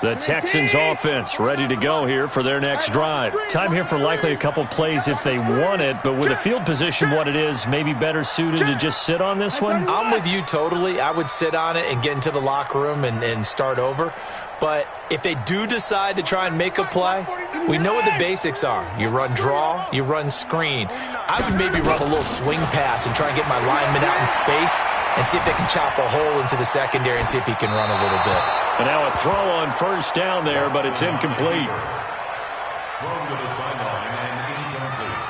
The Texans offense ready to go here for their next drive. Time here for likely a couple plays if they want it, but with the field position what it is, maybe better suited to just sit on this one? I'm with you totally. I would sit on it and get into the locker room and start over. But if they do decide to try and make a play, we know what the basics are. You run draw, you run screen. I would maybe run a little swing pass and try and get my lineman out in space and see if they can chop a hole into the secondary and see if he can run a little bit. And now a throw on first down there, but it's incomplete. Thrown to the sideline and incomplete.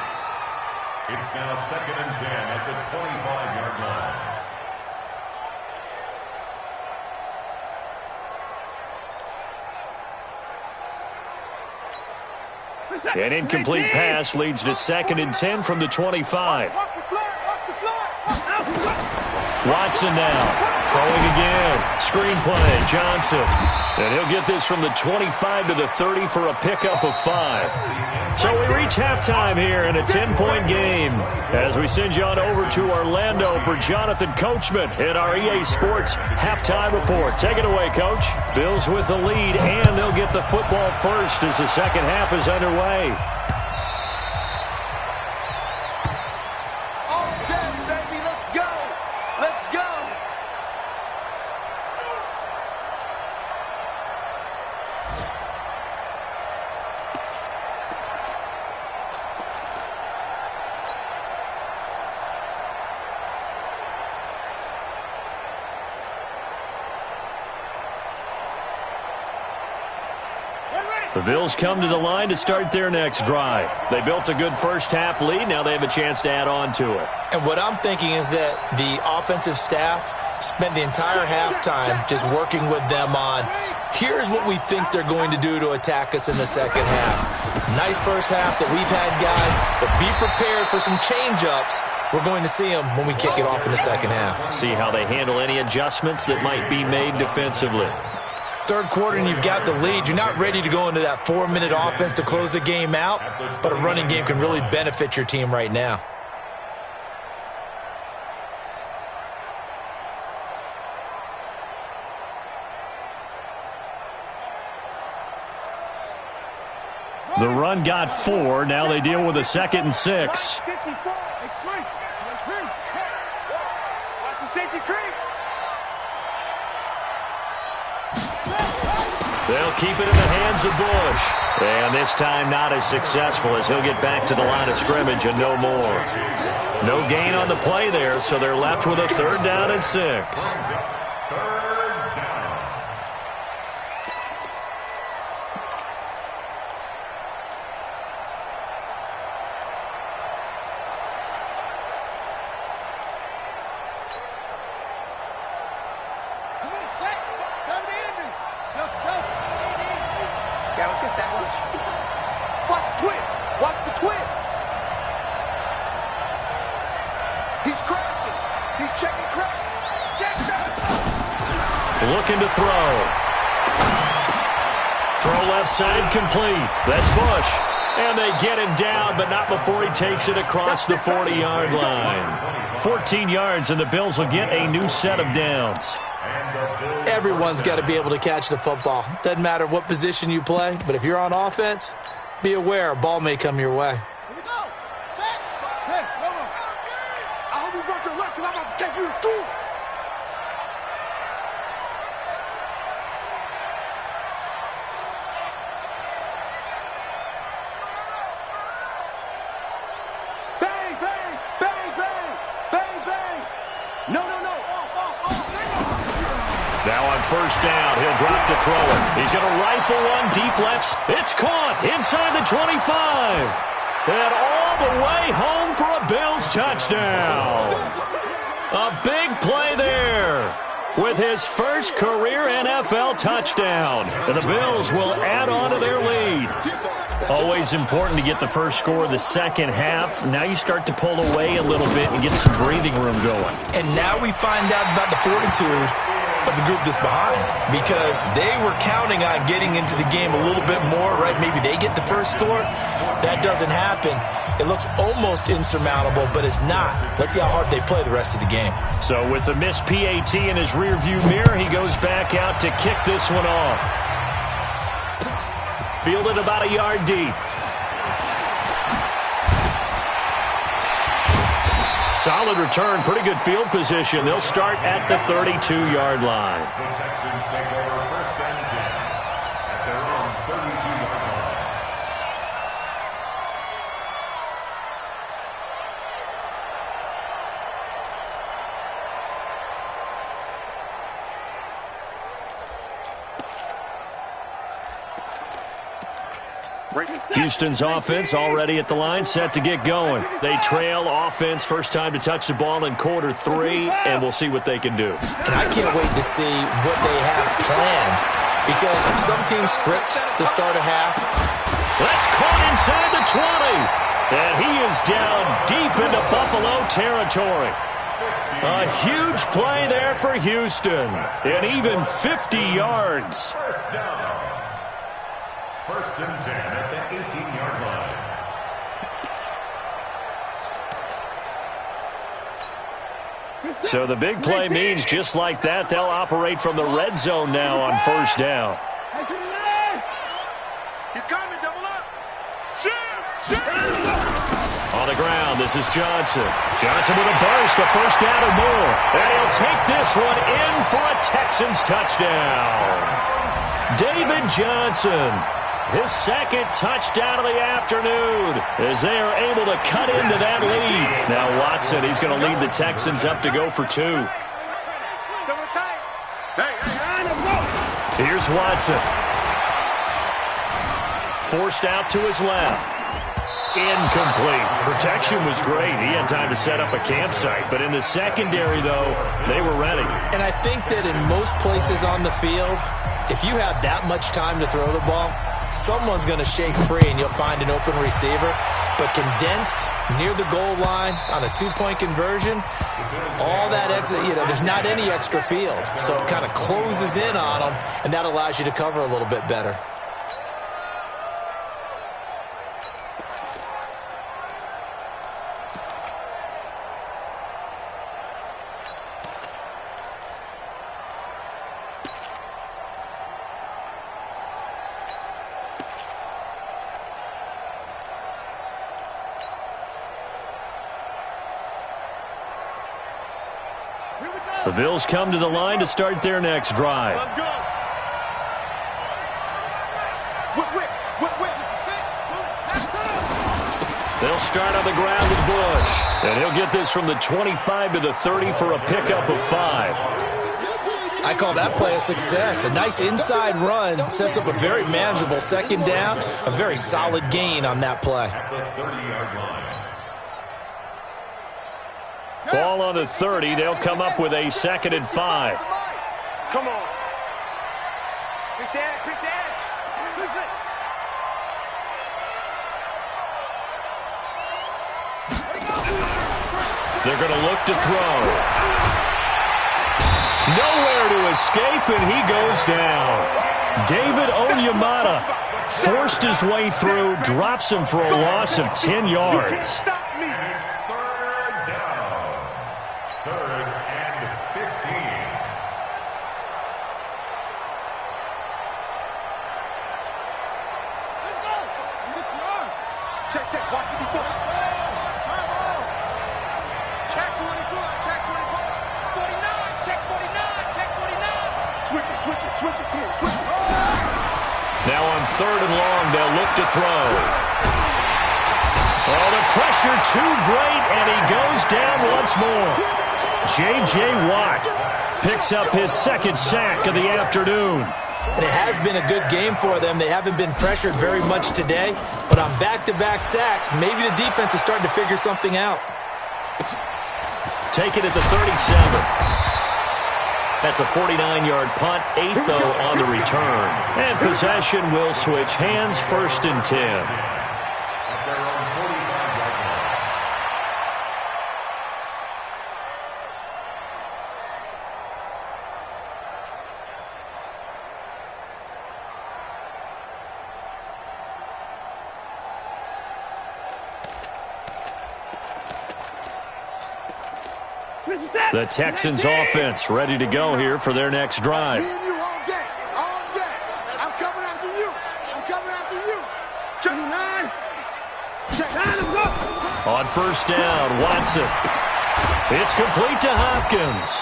It's now 2nd and 10 at the 25-yard line. An incomplete pass leads to 2nd and 10 from the 25. Watson now. Throwing again. Screen play. Johnson. And he'll get this from the 25 to the 30 for a pickup of 5. So we reach halftime here in a 10-point game as we send you on over to Orlando for Jonathan Coachman in our EA Sports Halftime Report. Take it away, Coach. Bills with the lead, and they'll get the football first as the second half is underway. The Bills come to the line to start their next drive. They built a good first-half lead. Now they have a chance to add on to it. And what I'm thinking is that the offensive staff spent the entire halftime just working with them on, here's what we think they're going to do to attack us in the second half. Nice first half that we've had, guys, but be prepared for some change-ups. We're going to see them when we kick it off in the second half. See how they handle any adjustments that might be made defensively. Third quarter and you've got the lead. You're not ready to go into that 4-minute offense to close the game out, but a running game can really benefit your team right now. The run got 4. Now they deal with a 2nd and 6. They'll keep it in the hands of Bush. And this time not as successful as he'll get back to the line of scrimmage and no more. No gain on the play there, so they're left with a 3rd down and 6. Looking to throw. Throw left side complete. That's Bush. And they get him down, but not before he takes it across the 40-yard line. 14 yards, and the Bills will get a new set of downs. Everyone's got to be able to catch the football. Doesn't matter what position you play, but if you're on offense, be aware a ball may come your way. Here we go. Set. Hey, hold on. I hope you brought your left because I'm about to take you to school. Now on first down, he'll drop to throw it. He's going to rifle one deep left. It's caught inside the 25. And all the way home for a Bills touchdown. A big play there with his first career NFL touchdown. And the Bills will add on to their lead. Always important to get the first score of the second half. Now you start to pull away a little bit and get some breathing room going. And now we find out about the fortitude of the group that's behind, because they were counting on getting into the game a little bit more, right? Maybe they get the first score. That doesn't happen. It looks almost insurmountable, but it's not. Let's see how hard they play the rest of the game. So with the missed PAT in his rearview mirror, he goes back out to kick this one off. Fielded about a yard deep. Solid return, pretty good field position. They'll start at the 32-yard line. The Texans take over 1st and 10 at their own 32-yard line. Houston's offense already at the line, set to get going. They trail offense, first time to touch the ball in quarter 3, and we'll see what they can do. And I can't wait to see what they have planned, because some teams script to start a half, That's caught inside the 20. And he is down deep into Buffalo territory. A huge play there for Houston. And even 50 yards. First down. First and 10 at the 18-yard line. So the big play means just like that, they'll operate from the red zone now on first down. He's coming, double up. Shoot! On the ground, this is Johnson. Johnson with a burst, a first down or more. And he'll take this one in for a Texans touchdown. David Johnson, his second touchdown of the afternoon, as they are able to cut into that lead. Now Watson, he's going to lead the Texans up to go for 2. Here's Watson. Forced out to his left. Incomplete. Protection was great. He had time to set up a campsite. But in the secondary, though, they were ready. And I think that in most places on the field, if you have that much time to throw the ball, someone's going to shake free and you'll find an open receiver. But condensed near the goal line on a 2-point conversion, all that extra, there's not any extra field. So it kind of closes in on them, and that allows you to cover a little bit better. The Bills come to the line to start their next drive. Let's go. They'll start on the ground with Bush. And he'll get this from the 25 to the 30 for a pickup of 5. I call that play a success. A nice inside run sets up a very manageable second down. A very solid gain on that play. At the 30-yard line. Ball on the 30. They'll come up with a 2nd and 5. Come on. Quick dash, quick dash. They're going to look to throw. Nowhere to escape, and he goes down. David Onyemata forced his way through, drops him for a loss of 10 yards. Now on 3rd and long, they'll look to throw. Oh, the pressure too great, and he goes down once more. J.J. Watt picks up his 2nd sack of the afternoon. And it has been a good game for them. They haven't been pressured very much today, but on back-to-back sacks, maybe the defense is starting to figure something out. Take it at the 37. That's a 49-yard punt, 8 though on the return. And possession will switch hands, 1st and 10. The Texans offense ready to go here for their next drive. Me and you all day. All day. I'm coming after you. I'm coming after you. 29. Check. Let's go. On 1st down, Watson. It's complete to Hopkins.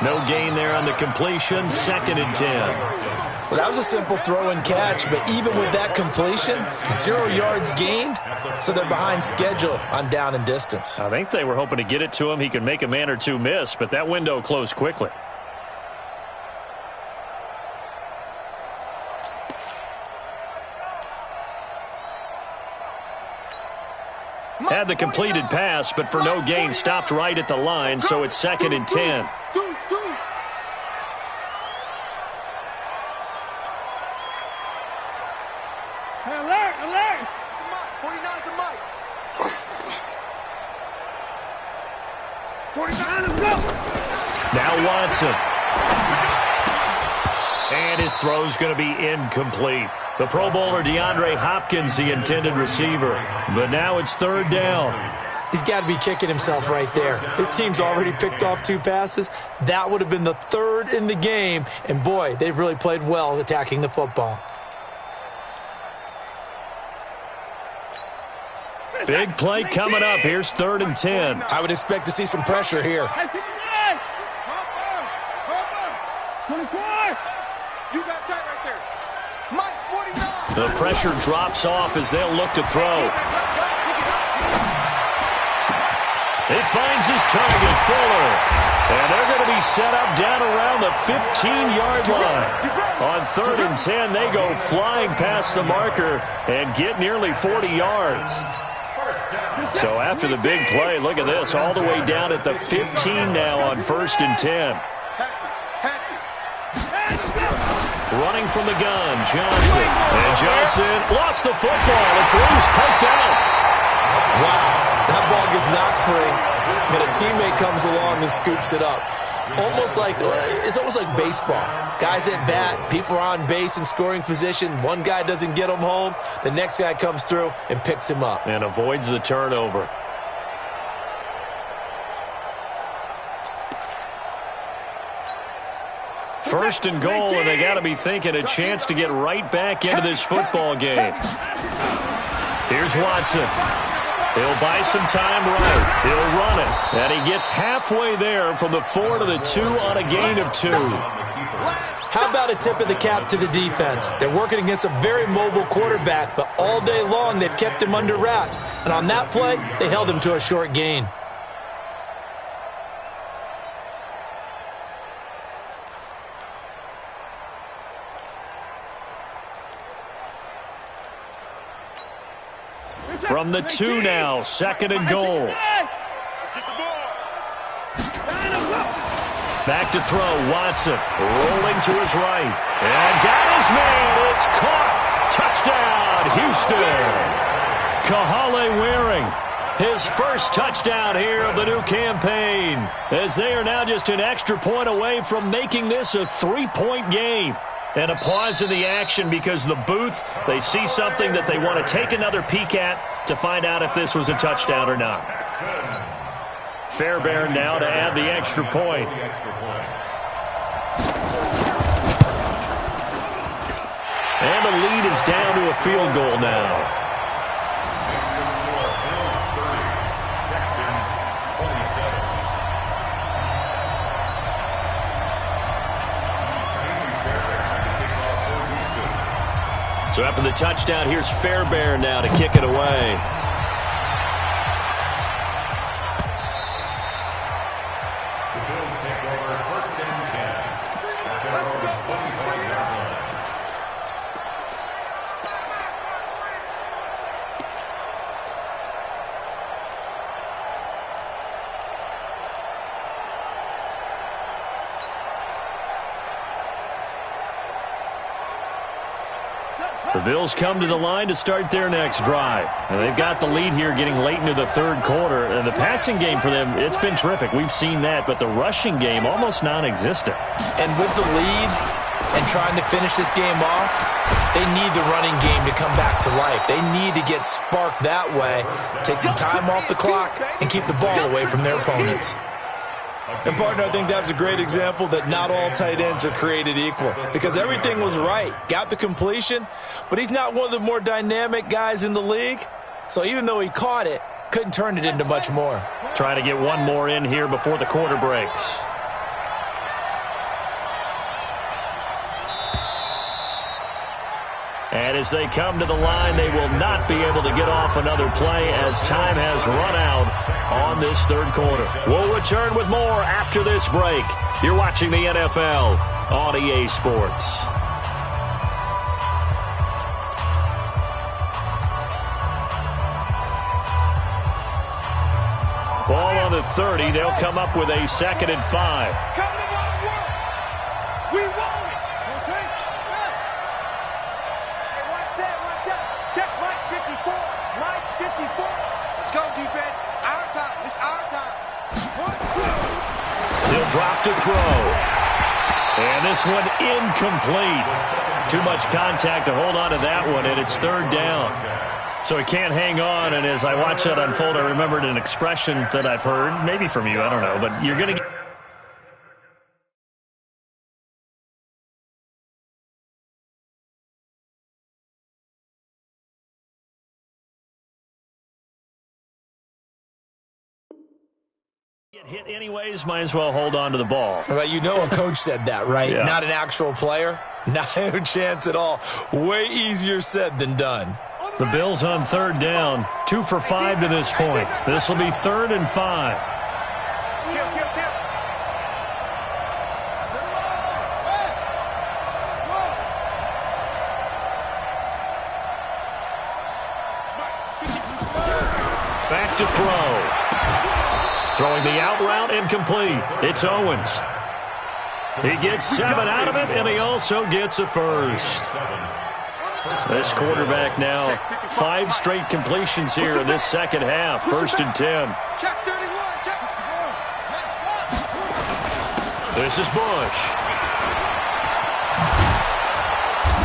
No gain there on the completion, 2nd and 10. Well, that was a simple throw and catch, but even with that completion, 0 yards gained, so they're behind schedule on down and distance. I think they were hoping to get it to him. He could make a man or two miss, but that window closed quickly. Had the completed pass, but for no gain, stopped right at the line, so it's 2nd and 10. Hey, Larry, 49, let's go. Now Watson. And his throw's going to be incomplete. The Pro Bowler DeAndre Hopkins, the intended receiver. But now it's third down. He's got to be kicking himself right there. His team's already picked off 2 passes. That would have been the 3rd in the game. And, boy, they've really played well attacking the football. Big play coming up. Here's 3rd and 10. I would expect to see some pressure here. 24. You got tight right there. Mike's 49. The pressure drops off as they'll look to throw. It finds his target, Fuller. And they're going to be set up down around the 15-yard line. On 3rd and 10, they go flying past the marker and get nearly 40 yards. So after the big play, look at this, all the way down at the 15 now on 1st and 10. Running from the gun, Johnson. And Johnson lost the football. It's loose, poked out. Wow, that ball gets knocked free, but a teammate comes along and scoops it up. It's almost like baseball. Guys at bat, people are on base in scoring position. One guy doesn't get him home. The next guy comes through and picks him up. And avoids the turnover. First and goal, and they got to be thinking a chance to get right back into this football game. Here's Watson. He'll buy some time right. He'll run it. And he gets halfway there from the 4 to the 2 on a gain of 2. How about a tip of the cap to the defense? They're working against a very mobile quarterback, but all day long they've kept him under wraps. And on that play, they held him to a short gain. From the 2 now, 2nd and goal. Back to throw, Watson, rolling to his right. And got his man, it's caught. Touchdown, Houston. Kahale Waring, his first touchdown here of the new campaign, as they are now just an extra point away from making this a 3-point game. And a pause in the action because the booth, they see something that they want to take another peek at to find out if this was a touchdown or not. Fairbairn now to add the extra point. And the lead is down to a field goal now. So after the touchdown, here's Fairbairn now to kick it away. The Bills take over 1st and 10. At their own 25-yard line. The Bills come to the line to start their next drive. And they've got the lead here getting late into the 3rd quarter. And the passing game for them, it's been terrific. We've seen that. But the rushing game, almost non-existent. And with the lead and trying to finish this game off, they need the running game to come back to life. They need to get sparked that way, take some time off the clock, and keep the ball away from their opponents. And, partner, I think that's a great example that not all tight ends are created equal, because everything was right. Got the completion, but he's not one of the more dynamic guys in the league. So even though he caught it, couldn't turn it into much more. Trying to get one more in here before the quarter breaks. And as they come to the line, they will not be able to get off another play as time has run out on this 3rd quarter. We'll return with more after this break. You're watching the NFL on EA Sports. Ball on the 30. They'll come up with a 2nd and 5. We want it. Check Mike 54. Mike 54. Let's go, defense. Our time. It's our time. drop to throw. And this one incomplete. Too much contact to hold on to that one, and it's third down. So he can't hang on, and as I watch that unfold, I remembered an expression that I've heard, maybe from you, I don't know, but you're going to get hit anyways, might as well hold on to the ball. Well, you know a coach said that, right? Yeah. Not an actual player. No chance at all. Way easier said than done. The Bills on third down, 2 for 5 to this point. This will be 3rd and 5. Back to throw. Throwing the out route incomplete. It's Owens. He gets 7 out of it, and he also gets a first. This quarterback now, 5 straight completions here in this second half. 1st and 10. This is Bush.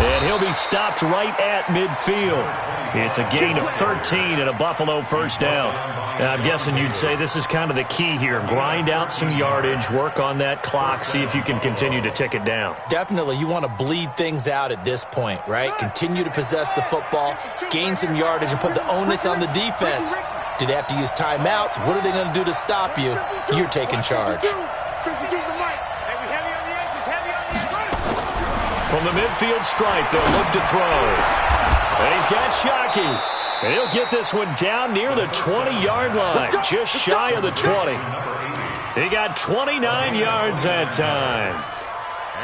And he'll be stopped right at midfield. It's a gain of 13 and a Buffalo first down. And I'm guessing you'd say this is kind of the key here. Grind out some yardage, work on that clock, see if you can continue to tick it down. Definitely. You want to bleed things out at this point, right? Continue to possess the football, gain some yardage, and put the onus on the defense. Do they have to use timeouts? What are they going to do to stop you? You're taking charge. From the midfield stripe, they'll look to throw. And he's got Shockey. And he'll get this one down near the 20-yard line, just shy of the 20. He got 29 yards that time.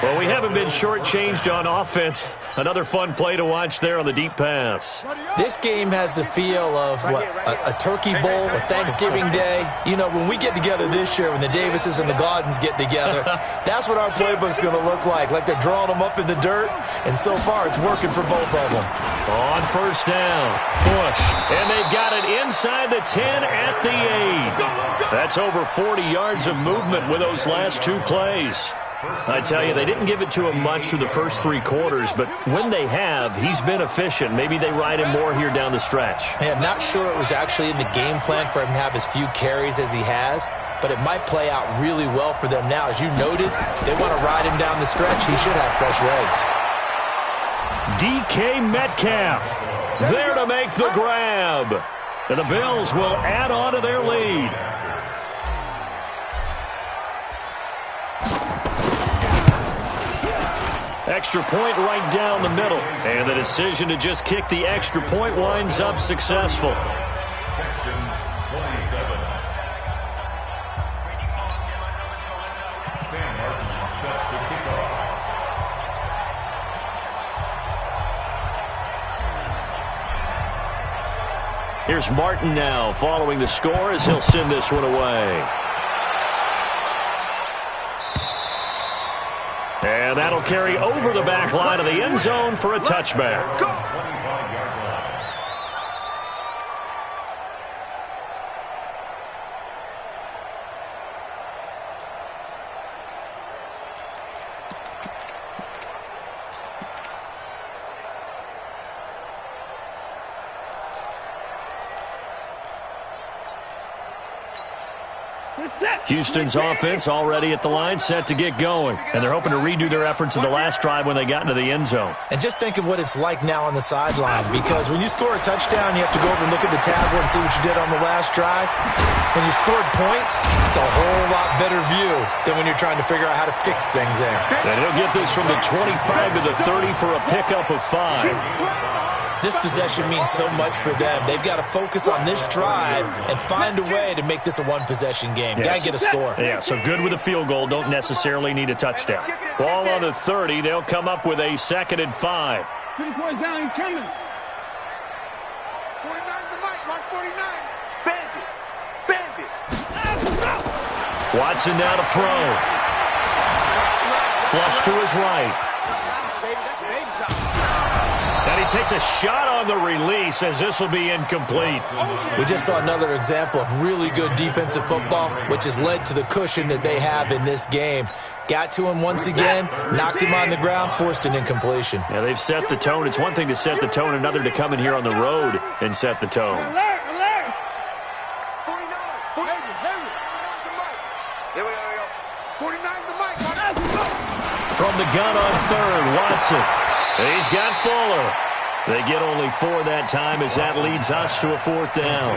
Well, we haven't been shortchanged on offense. Another fun play to watch there on the deep pass. This game has the feel of, what, a turkey bowl, a Thanksgiving Day. You know, when we get together this year, when the Davises and the Gaudens get together, that's what our playbook's going to look like they're drawing them up in the dirt, and so far it's working for both of them. On first down, Bush, and they've got it inside the 10 at the 8. That's over 40 yards of movement with those last 2 plays. I tell you, they didn't give it to him much through the first 3 quarters, but when they have, he's been efficient. Maybe they ride him more here down the stretch. Hey, I'm not sure it was actually in the game plan for him to have as few carries as he has, but it might play out really well for them now. As you noted, they want to ride him down the stretch. He should have fresh legs. DK Metcalf there to make the grab. And the Bills will add on to their lead. Extra point right down the middle. And the decision to just kick the extra point winds up successful. Texans 27. Sam Martin set to kick off. Here's Martin now following the score as he'll send this one away. And that'll carry over the back line of the end zone for a touchback. Houston's offense already at the line, set to get going. And they're hoping to redo their efforts in the last drive when they got into the end zone. And just think of what it's like now on the sideline, because when you score a touchdown, you have to go over and look at the tablet and see what you did on the last drive. When you scored points, it's a whole lot better view than when you're trying to figure out how to fix things there. And he'll get this from the 25 to the 30 for a pickup of 5. This possession means so much for them. They've got to focus on this drive and find a way to make this a one-possession game. Yes. Got to get a score. Yeah, so good with a field goal. Don't necessarily need a touchdown. Ball on the 30. They'll come up with a 2nd and 5. 3 points down, he's coming. 49 the mic, watch 49. Bandit. Bandit. Watson now to throw. Flush to his right. And he takes a shot on on the release, as this will be incomplete. We just saw another example of really good defensive football, which has led to the cushion that they have in this game. Got to him once again, knocked him on the ground, forced an incompletion. Yeah, they've set the tone. It's one thing to set the tone, another to come in here on the road and set the tone. Alert! Here we go. 49's the mic. From the gun on third, Watson. He's got Fuller. They get only 4 that time as that leads us to a 4th down.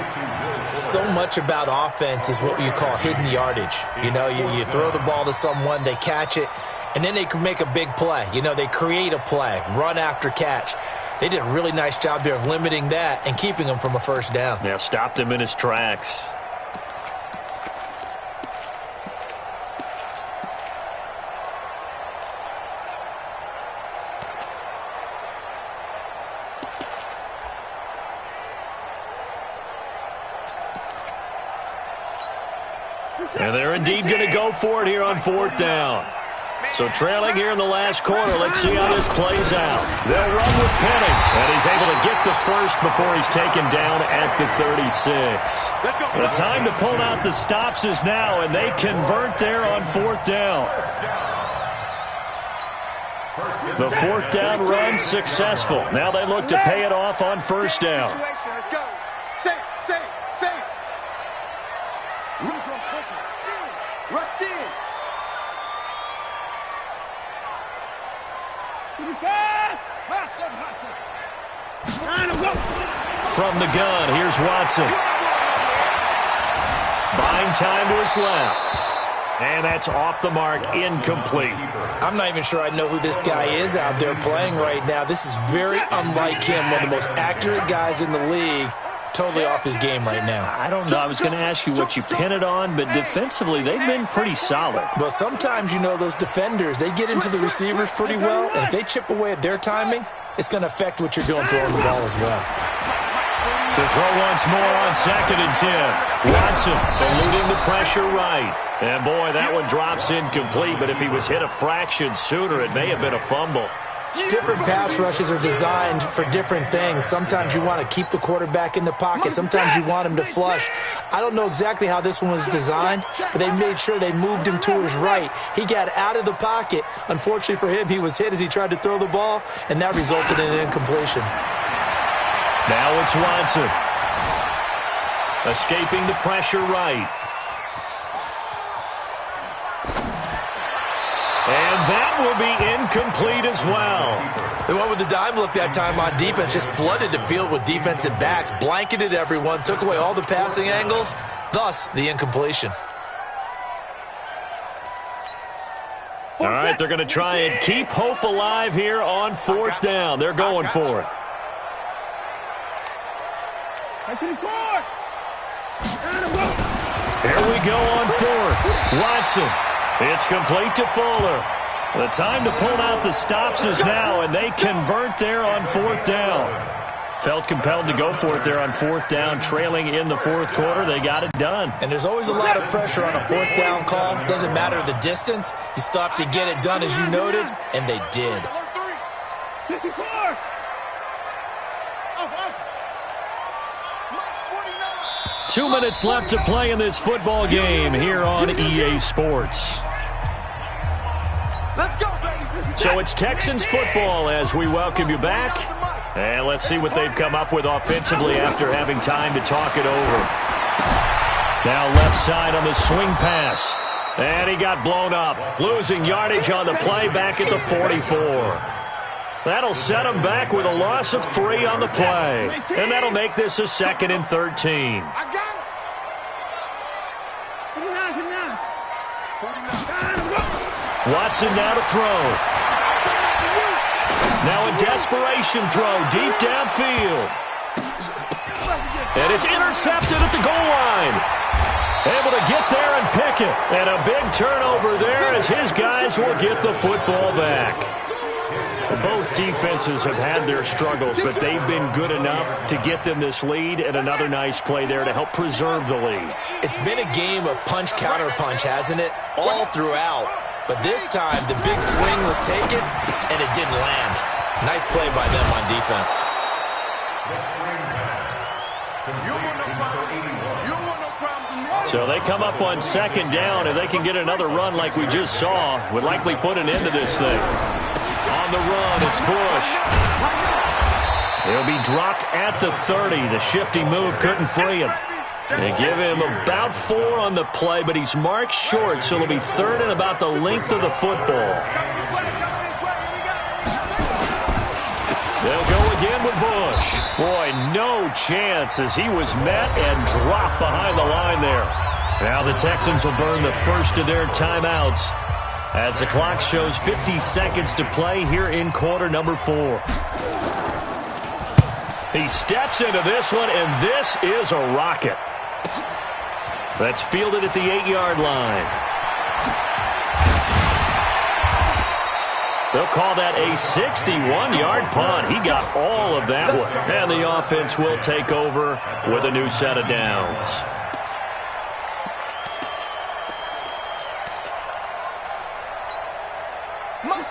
So much about offense is what you call hidden yardage. You know, you throw the ball to someone, they catch it, and then they can make a big play. You know, they create a play, run after catch. They did a really nice job there of limiting that and keeping him from a first down. Yeah, stopped him in his tracks. And they're indeed going to go for it here on 4th down. So trailing here in the last quarter, let's see how this plays out. They'll run with Penning, and he's able to get the first before he's taken down at the 36. The time to pull out the stops is now, and they convert there on 4th down. The 4th down run successful. Now they look to pay it off on 1st down. Let's go. Say it. Rush in. From the gun, here's Watson. Buying time to his left. And that's off the mark, incomplete. I'm not even sure I know who this guy is out there playing right now. This is very unlike him, one of the most accurate guys in the league. Totally off his game right now. I don't know. I was going to ask you what you pin it on, but defensively, they've been pretty solid. But sometimes, you know, those defenders, they get into the receivers pretty well, and if they chip away at their timing, it's going to affect what you're doing throwing the ball as well. To throw once more on 2nd and 10. Watson eluding the pressure right. And, boy, that one drops incomplete, but if he was hit a fraction sooner, it may have been a fumble. Different pass rushes are designed for different things. Sometimes you want to keep the quarterback in the pocket. Sometimes you want him to flush. I don't know exactly how this one was designed, but they made sure they moved him to his right. He got out of the pocket. Unfortunately for him, he was hit as he tried to throw the ball, and that resulted in an incompletion. Now it's Watson. Escaping the pressure right. And that will be incomplete as well. They went with the dime look that time on defense, just flooded the field with defensive backs, blanketed everyone, took away all the passing angles, thus the incompletion. All right, they're going to try and keep hope alive here on 4th down. They're going for it. Here we go on 4th. Watson. It's complete to Fuller. The time to pull out the stops is now, and they convert there on 4th down. Felt compelled to go for it there on 4th down, trailing in the 4th quarter. They got it done. And there's always a lot of pressure on a 4th down call. Doesn't matter the distance. You still have to get it done, as you noted, and they did. 2 minutes left to play in this football game here on EA Sports. So it's Texans football as we welcome you back. And let's see what they've come up with offensively after having time to talk it over. Now left side on the swing pass. And he got blown up. Losing yardage on the play back at the 44. That'll set him back with a loss of 3 on the play. And that'll make this a 2nd and 13. Watson now to throw. Now a desperation throw deep downfield. And it's intercepted at the goal line. Able to get there and pick it. And a big turnover there as his guys will get the football back. Both defenses have had their struggles, but they've been good enough to get them this lead, and another nice play there to help preserve the lead. It's been a game of punch-counter-punch, hasn't it? All throughout. But this time, the big swing was taken, and it didn't land. Nice play by them on defense. So they come up on second down. If they can get another run like we just saw, would likely put an end to this thing. On the run, it's Bush. He'll be dropped at the 30. The shifty move couldn't free him. They give him about 4 on the play, but he's marked short, so it'll be third and about the length of the football. They'll go again with Bush. Boy, no chance as he was met and dropped behind the line there. Now the Texans will burn the first of their timeouts as the clock shows 50 seconds to play here in quarter number 4. He steps into this one, and this is a rocket. That's fielded at the 8-yard line. They'll call that a 61-yard punt. He got all of that one. And the offense will take over with a new set of downs.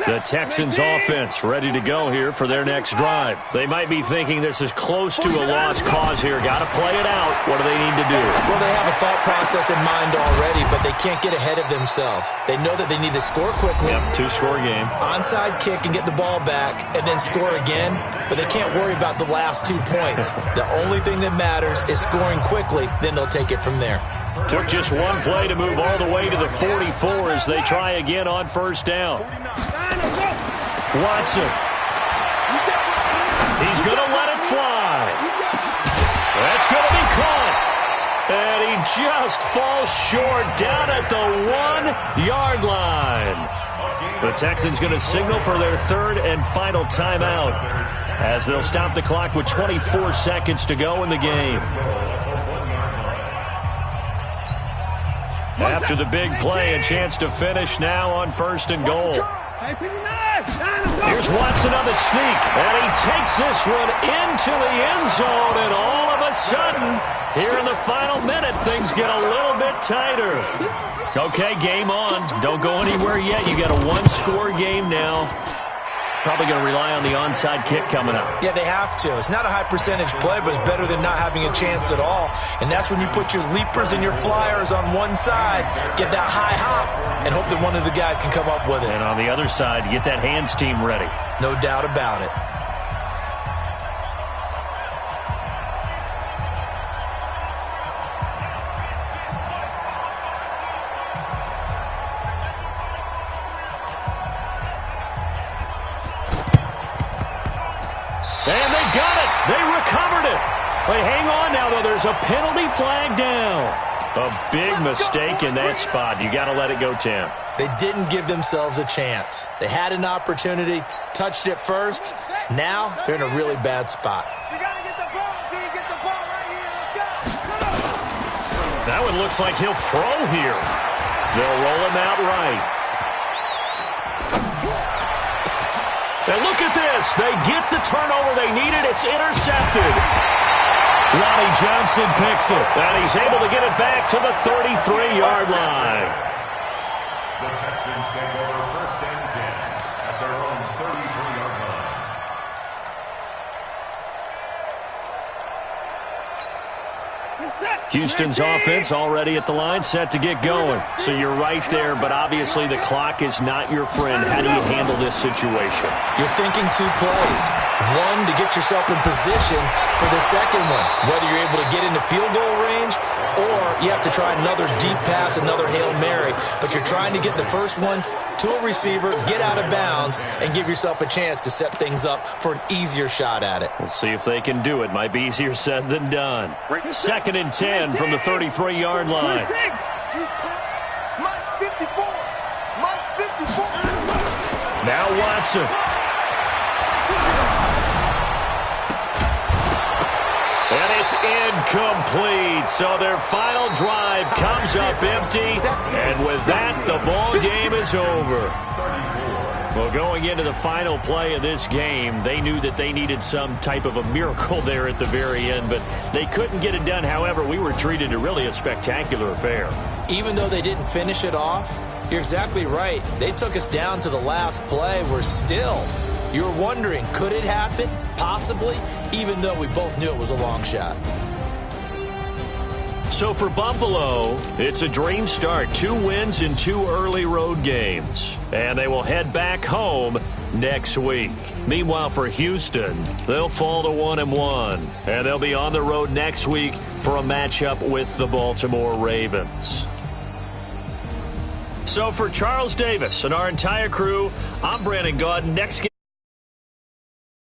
The Texans offense ready to go here for their next drive. They might be thinking this is close to a lost cause here. Got to play it out. What do they need to do? Well, they have a thought process in mind already, but they can't get ahead of themselves. They know that they need to score quickly. Yep, 2-score game. Onside kick and get the ball back and then score again, but they can't worry about the last 2 points. The only thing that matters is scoring quickly, then they'll take it from there. Took just one play to move all the way to the 44 as they try again on first down. Watson. He's going to let it fly. That's going to be caught. And he just falls short down at the 1-yard line. The Texans going to signal for their third and final timeout as they'll stop the clock with 24 seconds to go in the game. After the big play, a chance to finish now on first and goal. Here's Watson on the sneak, and he takes this one into the end zone, and all of a sudden, here in the final minute, things get a little bit tighter. Okay, game on. Don't go anywhere yet. You got a 1-score game now. Probably going to rely on the onside kick coming up. Yeah, they have to. It's not a high percentage play, but it's better than not having a chance at all. And that's when you put your leapers and your flyers on one side, get that high hop, and hope that one of the guys can come up with it. And on the other side, get that hands team ready. No doubt about it. And they got it. They recovered it. They hang on now, though. There's a penalty flag down. A big mistake in that spot. You got to let it go, Tim. They didn't give themselves a chance. They had an opportunity, touched it first. Now they're in a really bad spot. You got to get the ball. Can you get the ball right here? Let's go. That one looks like he'll throw here. They'll roll him out right. And look at this. They get the turnover they needed. It's intercepted. Lonnie Johnson picks it. And he's able to get it back to the 33-yard line. The Texans take over first and 10 at their own 33-yard line. Houston's offense already at the line, set to get going. So you're right there, but obviously the clock is not your friend. How do you handle this situation? You're thinking 2 plays. One, to get yourself in position for the second one, whether you're able to get into field goal range or you have to try another deep pass, another Hail Mary. But you're trying to get the first one to a receiver, get out of bounds, and give yourself a chance to set things up for an easier shot at it. We'll see if they can do it. Might be easier said than done. Second and 10 from the 33-yard line. Now Watson. And it's incomplete. So their final drive comes up empty. And with that, the ball game is over. Well, going into the final play of this game, they knew that they needed some type of a miracle there at the very end, but they couldn't get it done. However, we were treated to really a spectacular affair. Even though they didn't finish it off, you're exactly right. They took us down to the last play. We're still, You were wondering, could it happen? Possibly, even though we both knew it was a long shot. So for Buffalo, it's a dream start. 2 wins in 2 early road games. And they will head back home next week. Meanwhile, for Houston, they'll fall to 1-1. And they'll be on the road next week for a matchup with the Baltimore Ravens. So for Charles Davis and our entire crew, I'm Brandon Gaudin. Next game.